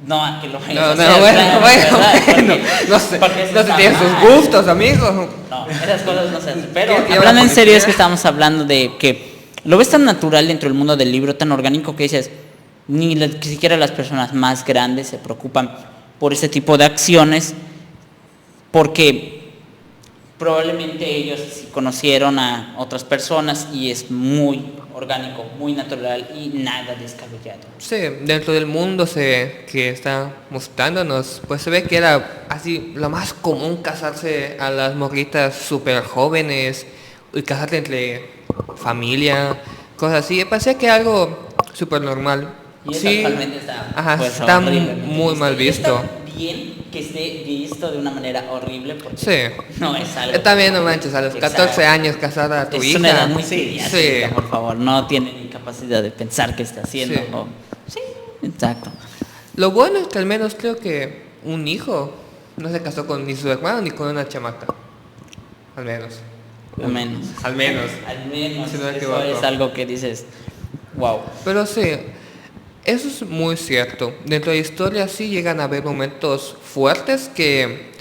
no, que lo vayas a hacer, bueno, porque- no sé, porque eso no se está tiene sus mal. gustos, amigo. No, esas cosas no se hacen. Pero ¿Qué? hablando en ¿Qué? serio, es que estamos hablando de que lo ves tan natural dentro del mundo del libro, tan orgánico, que dices, ni siquiera las personas más grandes se preocupan por ese tipo de acciones, porque probablemente ellos sí conocieron a otras personas y es muy orgánico, muy natural y nada descabellado. Sí, dentro del mundo que está mostrándonos, pues se ve que era así lo más común casarse a las morritas súper jóvenes y casarse entre familia, cosas así. Parecía que algo súper normal. Y eso Sí, actualmente está, ajá, pues, está horriblemente muy mal visto. Está bien que esté visto de una manera horrible porque Sí. no es algo... También no manches, a los 14 Exacto. años casar a tu Es hija. una edad muy Sí, pediátrica, sí. por favor, no tiene ni capacidad de pensar qué está haciendo. Sí. Sí, exacto. Lo bueno es que al menos creo que un hijo no se casó con ni su hermano ni con una chamaca. Al menos. Al menos. Al menos. Al menos. Si no me Eso equivoco. es algo que dices, wow. Pero sí, eso es muy cierto. Dentro de la historia sí llegan a haber momentos fuertes que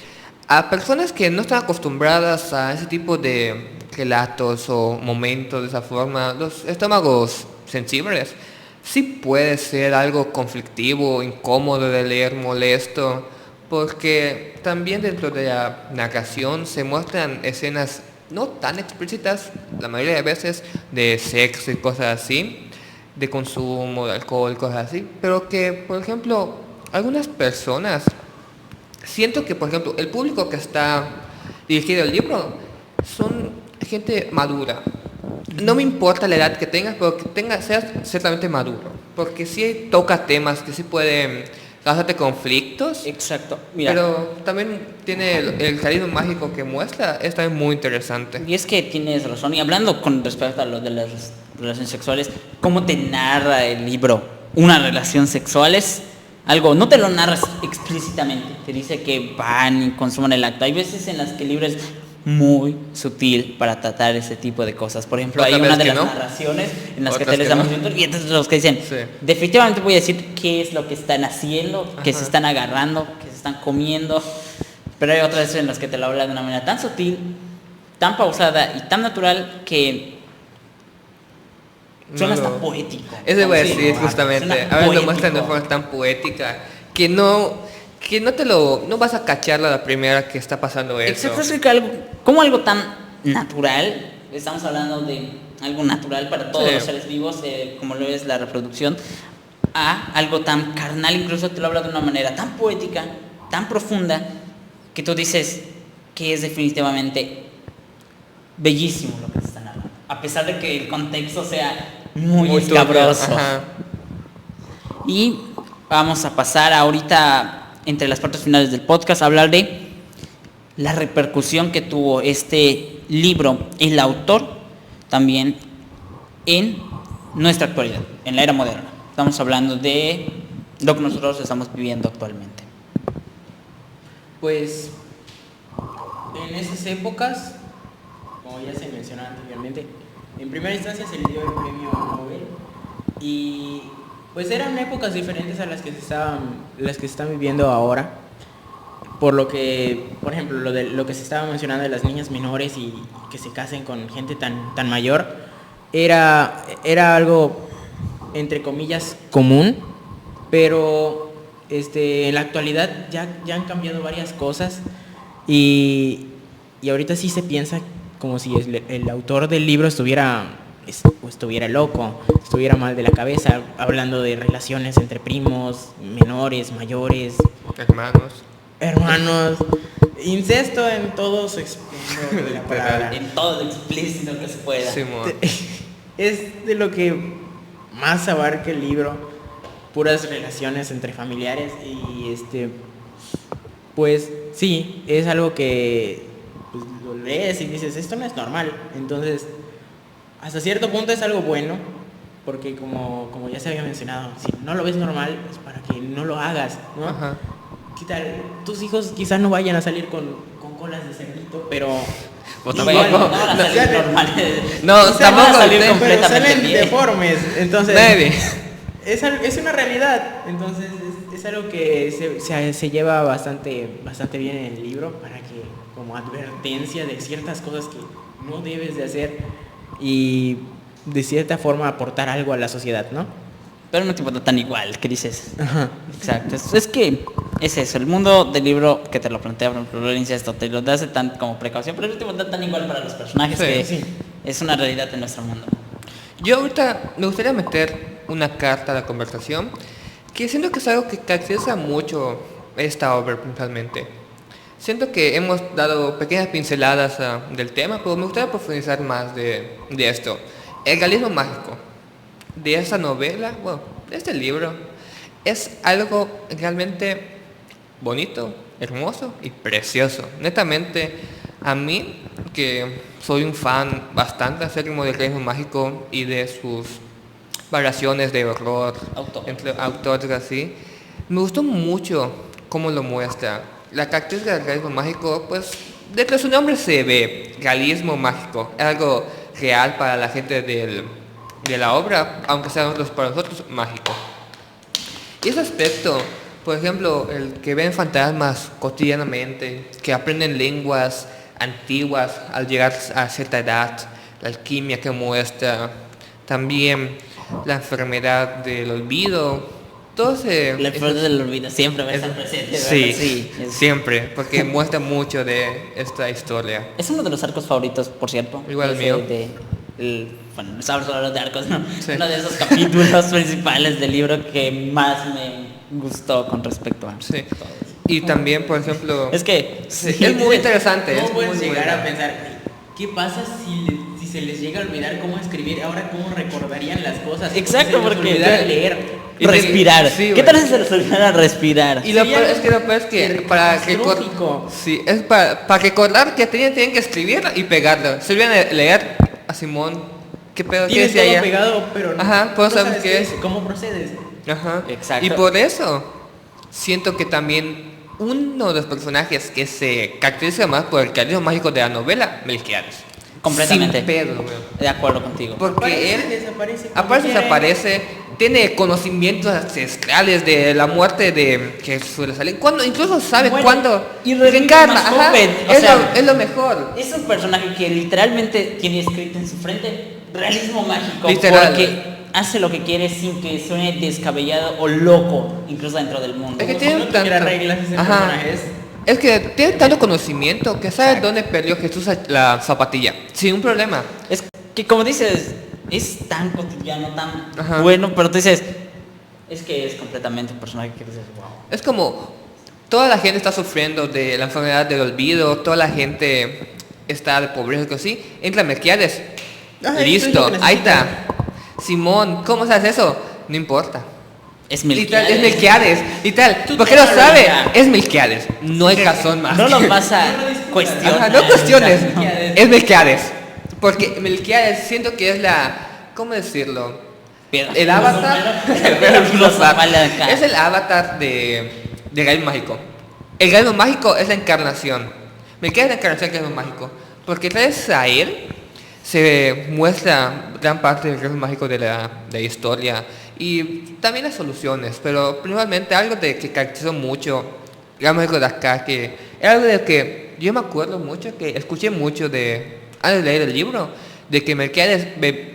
a personas que no están acostumbradas a ese tipo de relatos o momentos de esa forma, los estómagos sensibles, sí puede ser algo conflictivo, incómodo de leer, molesto, porque también dentro de la narración se muestran escenas no tan explícitas, la mayoría de veces, de sexo y cosas así, de consumo de alcohol, cosas así, pero que, por ejemplo, algunas personas, siento que, por ejemplo, el público que está dirigido al libro son gente madura. No me importa la edad que tengas, pero que seas ciertamente maduro, porque sí toca temas que sí pueden causarte conflictos, Exacto. Mira, pero también tiene el carisma mágico que muestra, es también muy interesante. y es que tienes razón. Y hablando con respecto a lo de las relaciones sexuales, ¿cómo te narra el libro una relación sexual? Es algo, no te lo narras explícitamente, te dice que van y consuman el acto. Hay veces en las que el libro es muy sutil para tratar ese tipo de cosas. Por ejemplo, hay Otras una de veces las que no. narraciones en las que Otras te les que damos no. y entonces los que dicen, Sí. definitivamente voy a decir qué es lo que están haciendo, que se Ajá. están agarrando, que se están comiendo. Pero hay otras en las que te lo habla de una manera tan sutil, tan pausada y tan natural que suena No hasta lo- poético. Eso voy a Sí, decir no, justamente. suena A veces lo poético. muestran de forma tan poética que no vas a cacharlo a la primera que está pasando eso. Exacto, es que algo, como algo tan natural, estamos hablando de algo natural para todos Sí. los seres vivos, como lo es la reproducción, a algo tan carnal, incluso te lo habla de una manera tan poética, tan profunda, que tú dices que es definitivamente bellísimo lo que te están hablando, a pesar de que el contexto sea muy turbio, escabroso. ajá. Y vamos a pasar ahorita, entre las partes finales del podcast, a hablar de la repercusión que tuvo este libro, el autor, también en nuestra actualidad, en la era moderna. Estamos hablando de lo que nosotros estamos viviendo actualmente. Pues en esas épocas, como ya se mencionó anteriormente, en primera instancia se le dio el premio Nobel y pues eran épocas diferentes a las que se están viviendo ahora. Por lo que, por ejemplo, lo que se estaba mencionando de las niñas menores y que se casen con gente tan mayor, era algo entre comillas común, pero en la actualidad ya han cambiado varias cosas y ahorita sí se piensa como si el autor del libro estuviera loco, estuviera mal de la cabeza, hablando de relaciones entre primos, menores, mayores, hermanos, incesto en todo su esplendor de la palabra. En todo lo explícito que se pueda. Simón. Es de lo que más abarca el libro, puras relaciones entre familiares y pues sí, es algo que pues, lo lees y dices, esto no es normal. Entonces, hasta cierto punto es algo bueno, porque como ya se había mencionado, si no lo ves normal es para que no lo hagas, ¿no? Ajá. ¿Qué tal? Tus hijos quizás no vayan a salir con colas de cerdito, pero Pues Bueno, tampoco. no van a salir normales. No, O sea, van a tampoco salir te- Pero completamente salen bien. deformes, entonces Maybe. es una realidad, entonces es algo que se lleva bastante bien en el libro para que como advertencia de ciertas cosas que no debes de hacer y de cierta forma aportar algo a la sociedad, ¿no? Pero no te importa tan igual, ¿qué dices? Exacto. Es que es eso, el mundo del libro que te lo plantea, por ejemplo, el incesto, te lo hace tan como precaución, pero no te importa tan igual para los personajes Sí. que Sí. es una realidad en nuestro mundo. Yo ahorita me gustaría meter una carta a la conversación que siento que es algo que caracteriza mucho esta obra principalmente. Siento que hemos dado pequeñas pinceladas del tema, pero me gustaría profundizar más de esto. El realismo mágico de esta novela, bueno, de este libro, es algo realmente bonito, hermoso y precioso. Netamente, a mí, que soy un fan bastante acérrimo del realismo mágico y de sus variaciones de horror, entre autores así, me gustó mucho cómo lo muestra. La característica del realismo mágico, pues, dentro de su nombre se ve, realismo mágico, es algo real para la gente de la obra, aunque sea para nosotros mágico. Y ese aspecto, por ejemplo, el que ven fantasmas cotidianamente, que aprenden lenguas antiguas al llegar a cierta edad, la alquimia que muestra, también la enfermedad del olvido, todo se... La enfermedad del olvido siempre va a estar presente, ¿verdad? Sí, es, siempre, porque muestra mucho de esta historia. es uno de los arcos favoritos, por cierto. Igual el Ese mío. Bueno, no estamos hablando de arcos, ¿no? Sí. Uno de esos capítulos principales del libro que más me gustó con respecto a Sí. todo eso. Y también, por ejemplo... Es que sí, es muy interesante. ¿Cómo es puedes muy llegar bueno. a pensar, ¿qué pasa si se les llega a olvidar cómo escribir? Ahora, ¿cómo recordarían las cosas? Exacto, ¿Cómo se les porque olvidara leer? respirar. Sí, ¿Qué güey. tal si se les olvidara respirar? Y lo Sería peor es que lo peor es que para catastrófico. sí, es para recordar que tienen que escribir y pegarlo. Se olvidan de leer a Simón. ¿Qué pedo? ¿Qué Tienes decía todo ella? pegado, pero Ajá, pues, no ¿sabes sabes qué es? ¿Cómo procedes? Ajá. Exacto. Y por eso siento que también uno de los personajes que se caracteriza más por el carisma mágico de la novela, Melquiades. Completamente. Sin pedo, güey. De acuerdo contigo. Porque Aparece, él desaparece cuando aparece, quiere. desaparece, tiene conocimientos ancestrales de la muerte de que suele salir. Cuando incluso sabe Bueno, cuándo y revive reencarna. más Ajá, joven, o es, sea, es lo mejor. Es un personaje que literalmente tiene escrito en su frente realismo mágico. Literal. Porque hace lo que quiere sin que suene descabellado o loco, incluso dentro del mundo. Es que Como tiene si no tuviera tanto- reglas ese Ajá. personaje es. Es que tiene tanto conocimiento que sabe dónde perdió Jesús la zapatilla. Sin un problema. Es que como dices, es tan cotidiano, tan Ajá. bueno, pero tú dices, es que es completamente un personaje que dices, wow. Es como toda la gente está sufriendo de la enfermedad del olvido, toda la gente está de pobreza, que así. Entra Melquiades. Ah, esto es Listo, lo que ahí necesitan. está. Simón, ¿cómo sabes eso? No importa. Es Literal, Melquiades. es Melquiades, literal. Tú ¿Por qué lo tómalo sabe? ya. Es Melquiades. No hay razón más. No lo vas a No lo discutas. cuestionar. Ajá, no cuestiones. Melquiades. Es Melquiades. Porque Melquiades siento que es la... ¿Cómo decirlo? Piedra. El avatar. Pero filosofal acá. Es el avatar de Reino Mágico. El Reino Mágico es la encarnación. Melquiades es la encarnación del Reino Mágico. Porque gracias a él se muestra gran parte del Reino Mágico de la historia. Y también las soluciones. Pero principalmente algo de que caracterizó mucho el Reino Mágico de acá. Que era algo de que yo me acuerdo mucho, que escuché mucho antes de leer el libro, de que Melquiades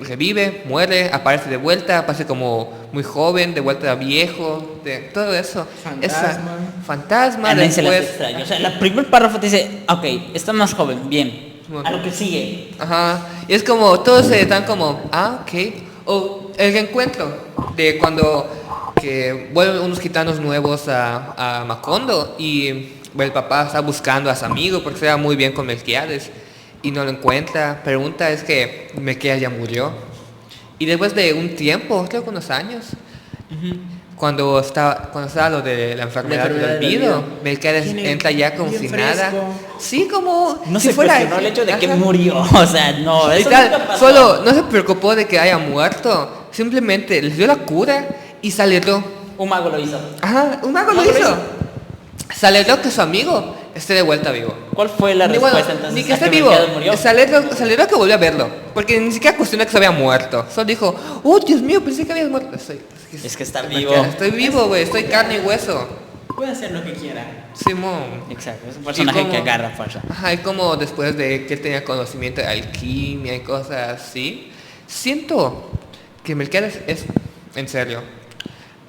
revive, muere, aparece de vuelta, aparece como muy joven, de vuelta viejo, de todo eso. Fantasma. Fantasma, A nadie se le hace después. extraño. O sea, el primer párrafo te dice, ok, está más joven, bien. Bueno. A lo que sigue. Ajá. Y es como, todos se están como, ok. O el reencuentro de cuando que vuelven unos gitanos nuevos a Macondo y el papá está buscando a su amigo porque se va muy bien con Melquiades y no lo encuentra. Pregunta es que Melquiades ya murió. Y después de un tiempo, creo que unos años, cuando estaba lo de la enfermedad del olvido, Melquiades Tiene entra ya como bien si fresco. nada. Sí, como No si se cuestionó el hecho de que Ajá. murió. O sea, no, eso Literal, nunca pasó. solo no se preocupó de que haya muerto, simplemente les dio la cura y salió. Un mago lo hizo. Ajá, un mago Un lo mago lo hizo. se alegró que su amigo esté de vuelta vivo. ¿Cuál fue la Ni, respuesta bueno, entonces? ni que ¿A esté vivo. Melquiades murió? Se alegró que volvió a verlo. Porque ni siquiera cuestionó que se había muerto. Solo dijo, oh Dios mío, pensé que habías muerto. Es que está vivo. Estoy vivo, güey, estoy carne y hueso. Puede hacer lo que quiera. Simón. Exacto, es un personaje como- que agarra fuerza. Ajá, y como después de que él tenía conocimiento de alquimia y cosas así, siento que Melquiades es, en serio,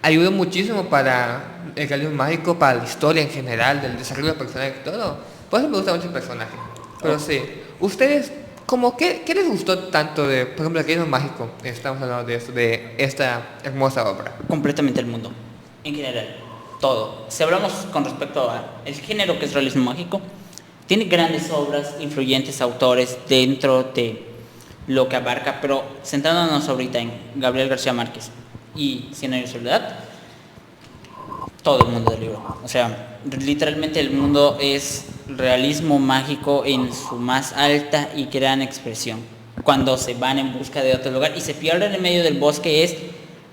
ayudó muchísimo para el realismo mágico, para la historia en general, del desarrollo personal y todo. Por eso me gusta mucho el personaje. Pero sí, ustedes, como ¿qué les gustó tanto de, por ejemplo, el realismo mágico? Estamos hablando de esto, de esta hermosa obra. Completamente el mundo, en general, todo. Si hablamos con respecto al género que es realismo mágico, tiene grandes obras, influyentes autores dentro de lo que abarca, pero centrándonos ahorita en Gabriel García Márquez y Cien años de soledad, todo el mundo del libro. O sea, literalmente el mundo es realismo mágico en su más alta y gran expresión. Cuando se van en busca de otro lugar y se pierden en medio del bosque, es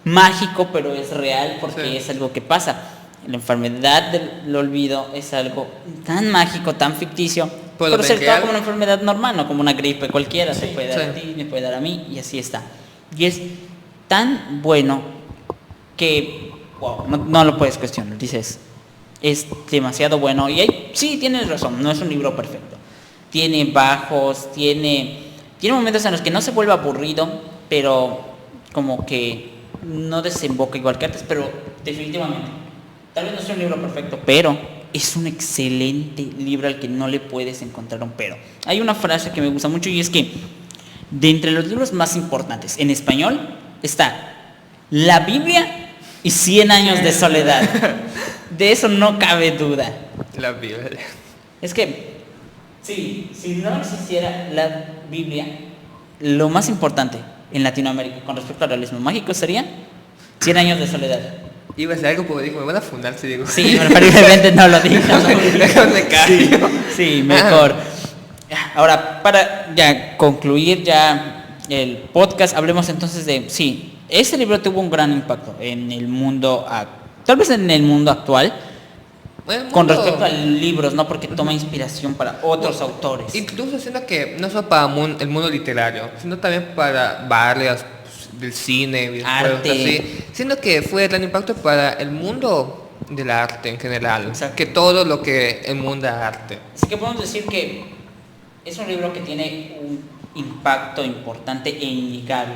mágico, pero es real porque Sí. es algo que pasa. La enfermedad del olvido es algo tan mágico, tan ficticio, Pero pero se ven trata real. como una enfermedad normal, no como una gripe cualquiera. Se Sí, puede dar a sí. ti, me puede dar a mí, y así está. Y es tan bueno que, wow, no lo puedes cuestionar. Dices, es demasiado bueno. Y sí, tienes razón, no es un libro perfecto. Tiene bajos, tiene momentos en los que no se vuelve aburrido, pero como que no desemboca igual que antes, pero definitivamente. Tal vez no sea un libro perfecto, pero es un excelente libro al que no le puedes encontrar un pero. Hay una frase que me gusta mucho y es que de entre los libros más importantes en español está la Biblia y 100 años de soledad. De eso no cabe duda. La Biblia. Es que, sí, si no existiera la Biblia, lo más importante en Latinoamérica con respecto al realismo mágico sería 100 años de soledad. Iba a decir algo, pero digo, me van a fundar si digo. Sí, preferiblemente no lo digas. Déjame caer. Sí, mejor. Ahora, para ya concluir ya el podcast, hablemos entonces de, sí, este libro tuvo un gran impacto en el mundo, tal vez en el mundo actual, Bueno, con mundo- respecto a libros, ¿no? Porque toma inspiración para otros autores. Incluso siendo que no solo para el mundo literario, sino también para varias del cine, videojuegos, Arte. así, siendo que fue gran impacto para el mundo del arte en general, Exacto. que todo lo que el mundo es arte. Así que podemos decir que es un libro que tiene un impacto importante e innegable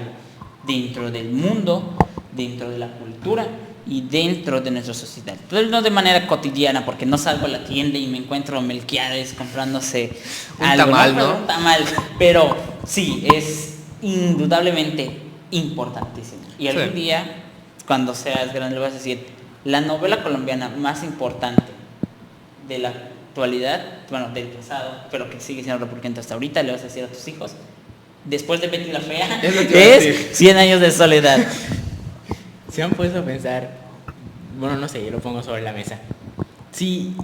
dentro del mundo, dentro de la cultura y dentro de nuestra sociedad. Pero no de manera cotidiana, porque no salgo a la tienda y me encuentro a Melquiades comprándose Un algo, tamal, Pero ¿no? un tamal, pero sí, es indudablemente importantísimo. Y algún Sí. día, cuando seas grande, le vas a decir, la novela colombiana más importante de la actualidad, bueno, del pasado, pero que sigue siendo repurgente hasta ahorita, le vas a decir a tus hijos, después de Betty la Fea, Es lo que iba a decir. es 100 años de soledad. Se han puesto a pensar, bueno, no sé, yo lo pongo sobre la mesa. Si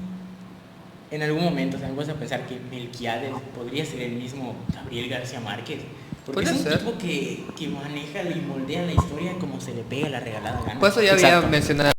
en algún momento se han puesto a pensar que Melquiades podría ser el mismo Gabriel García Márquez. Porque Puede es un ser. tipo que maneja y moldea la historia como se le pega la regalada gana. Por eso ya había Exacto. mencionado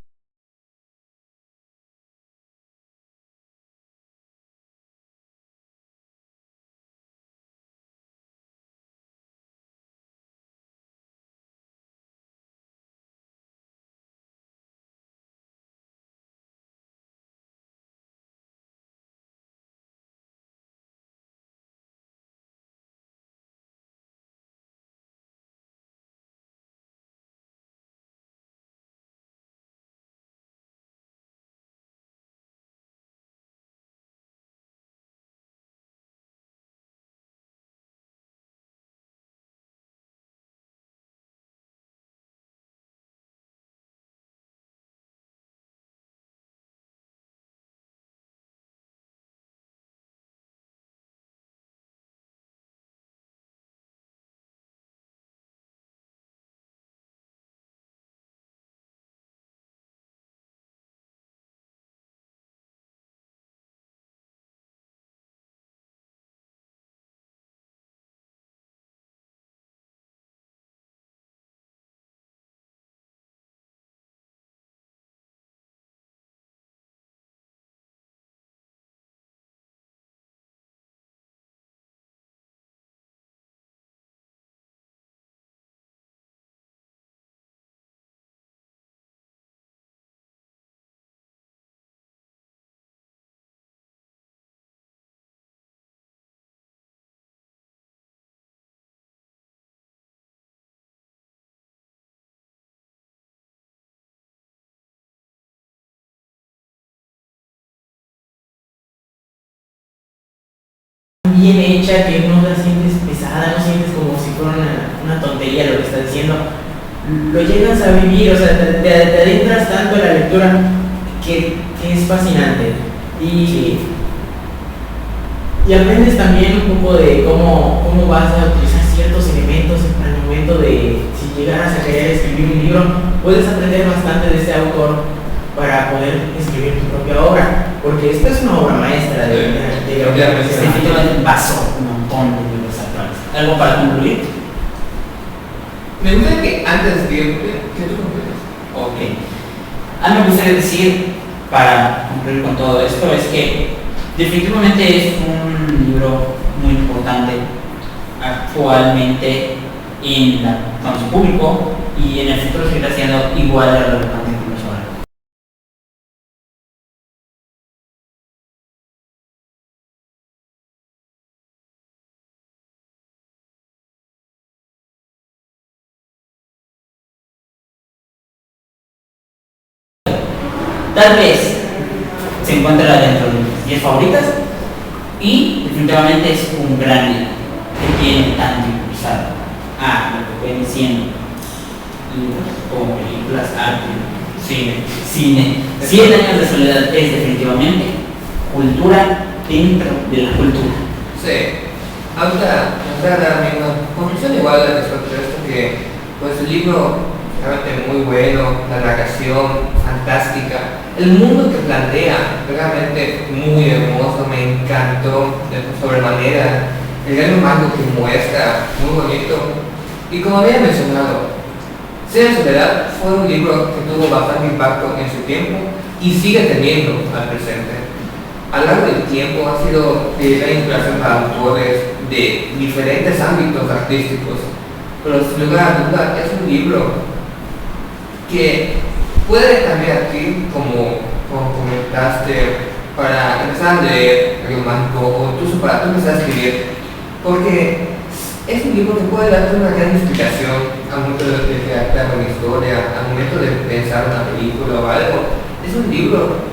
bien hecha que no la sientes pesada, no sientes como si fuera una tontería lo que está diciendo. Lo llegas a vivir, o sea, te adentras tanto en la lectura que es fascinante. Y aprendes también un poco de cómo vas a utilizar ciertos elementos al momento de, si llegaras a querer escribir un libro, puedes aprender bastante de este autor para poder escribir tu propia obra, porque esta es una obra maestra de Definitivamente basó un montón de libros actuales. ¿Algo para concluir? Me gustaría que antes de que tú concluyas. Ok. A mí me gustaría decir, para concluir con todo esto, es que definitivamente es un libro muy importante actualmente con su público, y en el futuro seguirá siendo igual de relevante que lo es ahora. Tal vez se encuentra dentro de mis 10 favoritas, y definitivamente es un gran libro que tiene tanto impulsado a lo que viene siendo libros como películas, arte, cine. 100 años de soledad es definitivamente cultura dentro de la cultura. Sí. Ahorita nos voy a dar una conclusión igual respecto a esto, que pues el libro realmente muy bueno, la narración fantástica, el mundo que plantea realmente muy hermoso, me encantó de sobremanera, el gran mago que muestra, muy bonito. Y como había mencionado, Cien años de soledad fue un libro que tuvo bastante impacto en su tiempo y sigue teniendo al presente. A lo largo del tiempo ha sido de gran inspiración para autores de diferentes ámbitos artísticos, pero sin lugar a duda es un libro que puede cambiar a ti, como comentaste, para empezar a leer el romántico o incluso para tú empezar a escribir, porque es un libro que puede darte una gran inspiración al momento de crear una historia, al momento de pensar una película o algo. Es un libro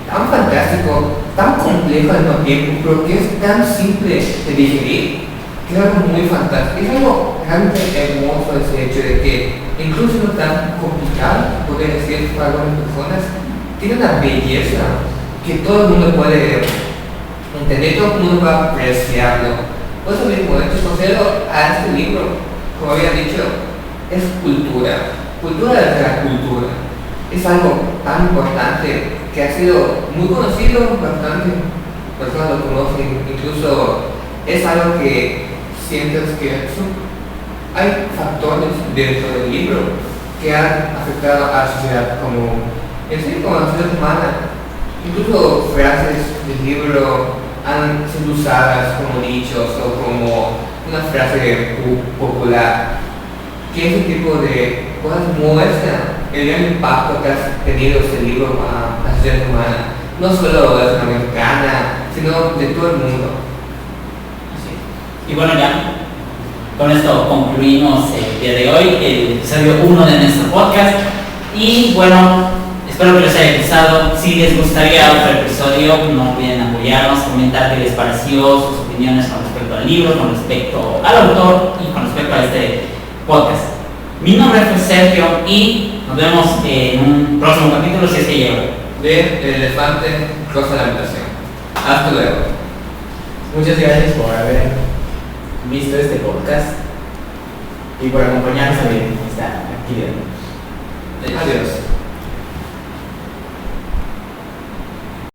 tan fantástico, tan complejo al mismo tiempo, pero que es tan simple de digerir, que es algo muy fantástico. Es algo realmente hermoso ese hecho de que, incluso no tan complicado, poder decir para algunas personas, tiene una belleza que todo el mundo puede entender, todo el mundo va a apreciarlo. Por eso mismo, de hecho, considero a este libro, como había dicho, es cultura de la cultura. Es algo tan importante que ha sido muy conocido, bastante personas lo conocen, incluso es algo que sientes que hay factores dentro del libro que han afectado a la sociedad como la sociedad humana. Incluso frases del libro han sido usadas como dichos o como una frase popular, que ese tipo de cosas muestran el gran impacto que ha tenido este libro a la sociedad humana, no solo de la latinoamericana, sino de todo el mundo. Y bueno, ya con esto concluimos el día de hoy, el episodio 1 de nuestro podcast. Y bueno, espero que les haya gustado. Si les gustaría otro episodio, no olviden apoyarnos, comentar qué les pareció, sus opiniones con respecto al libro, con respecto al autor y con respecto a este podcast. Mi nombre fue Sergio y nos vemos en un próximo capítulo, si es que llega, de El elefante rosa en la habitación. Hasta luego. Muchas gracias por haber visto este podcast y por acompañarnos en esta actividad. Adiós.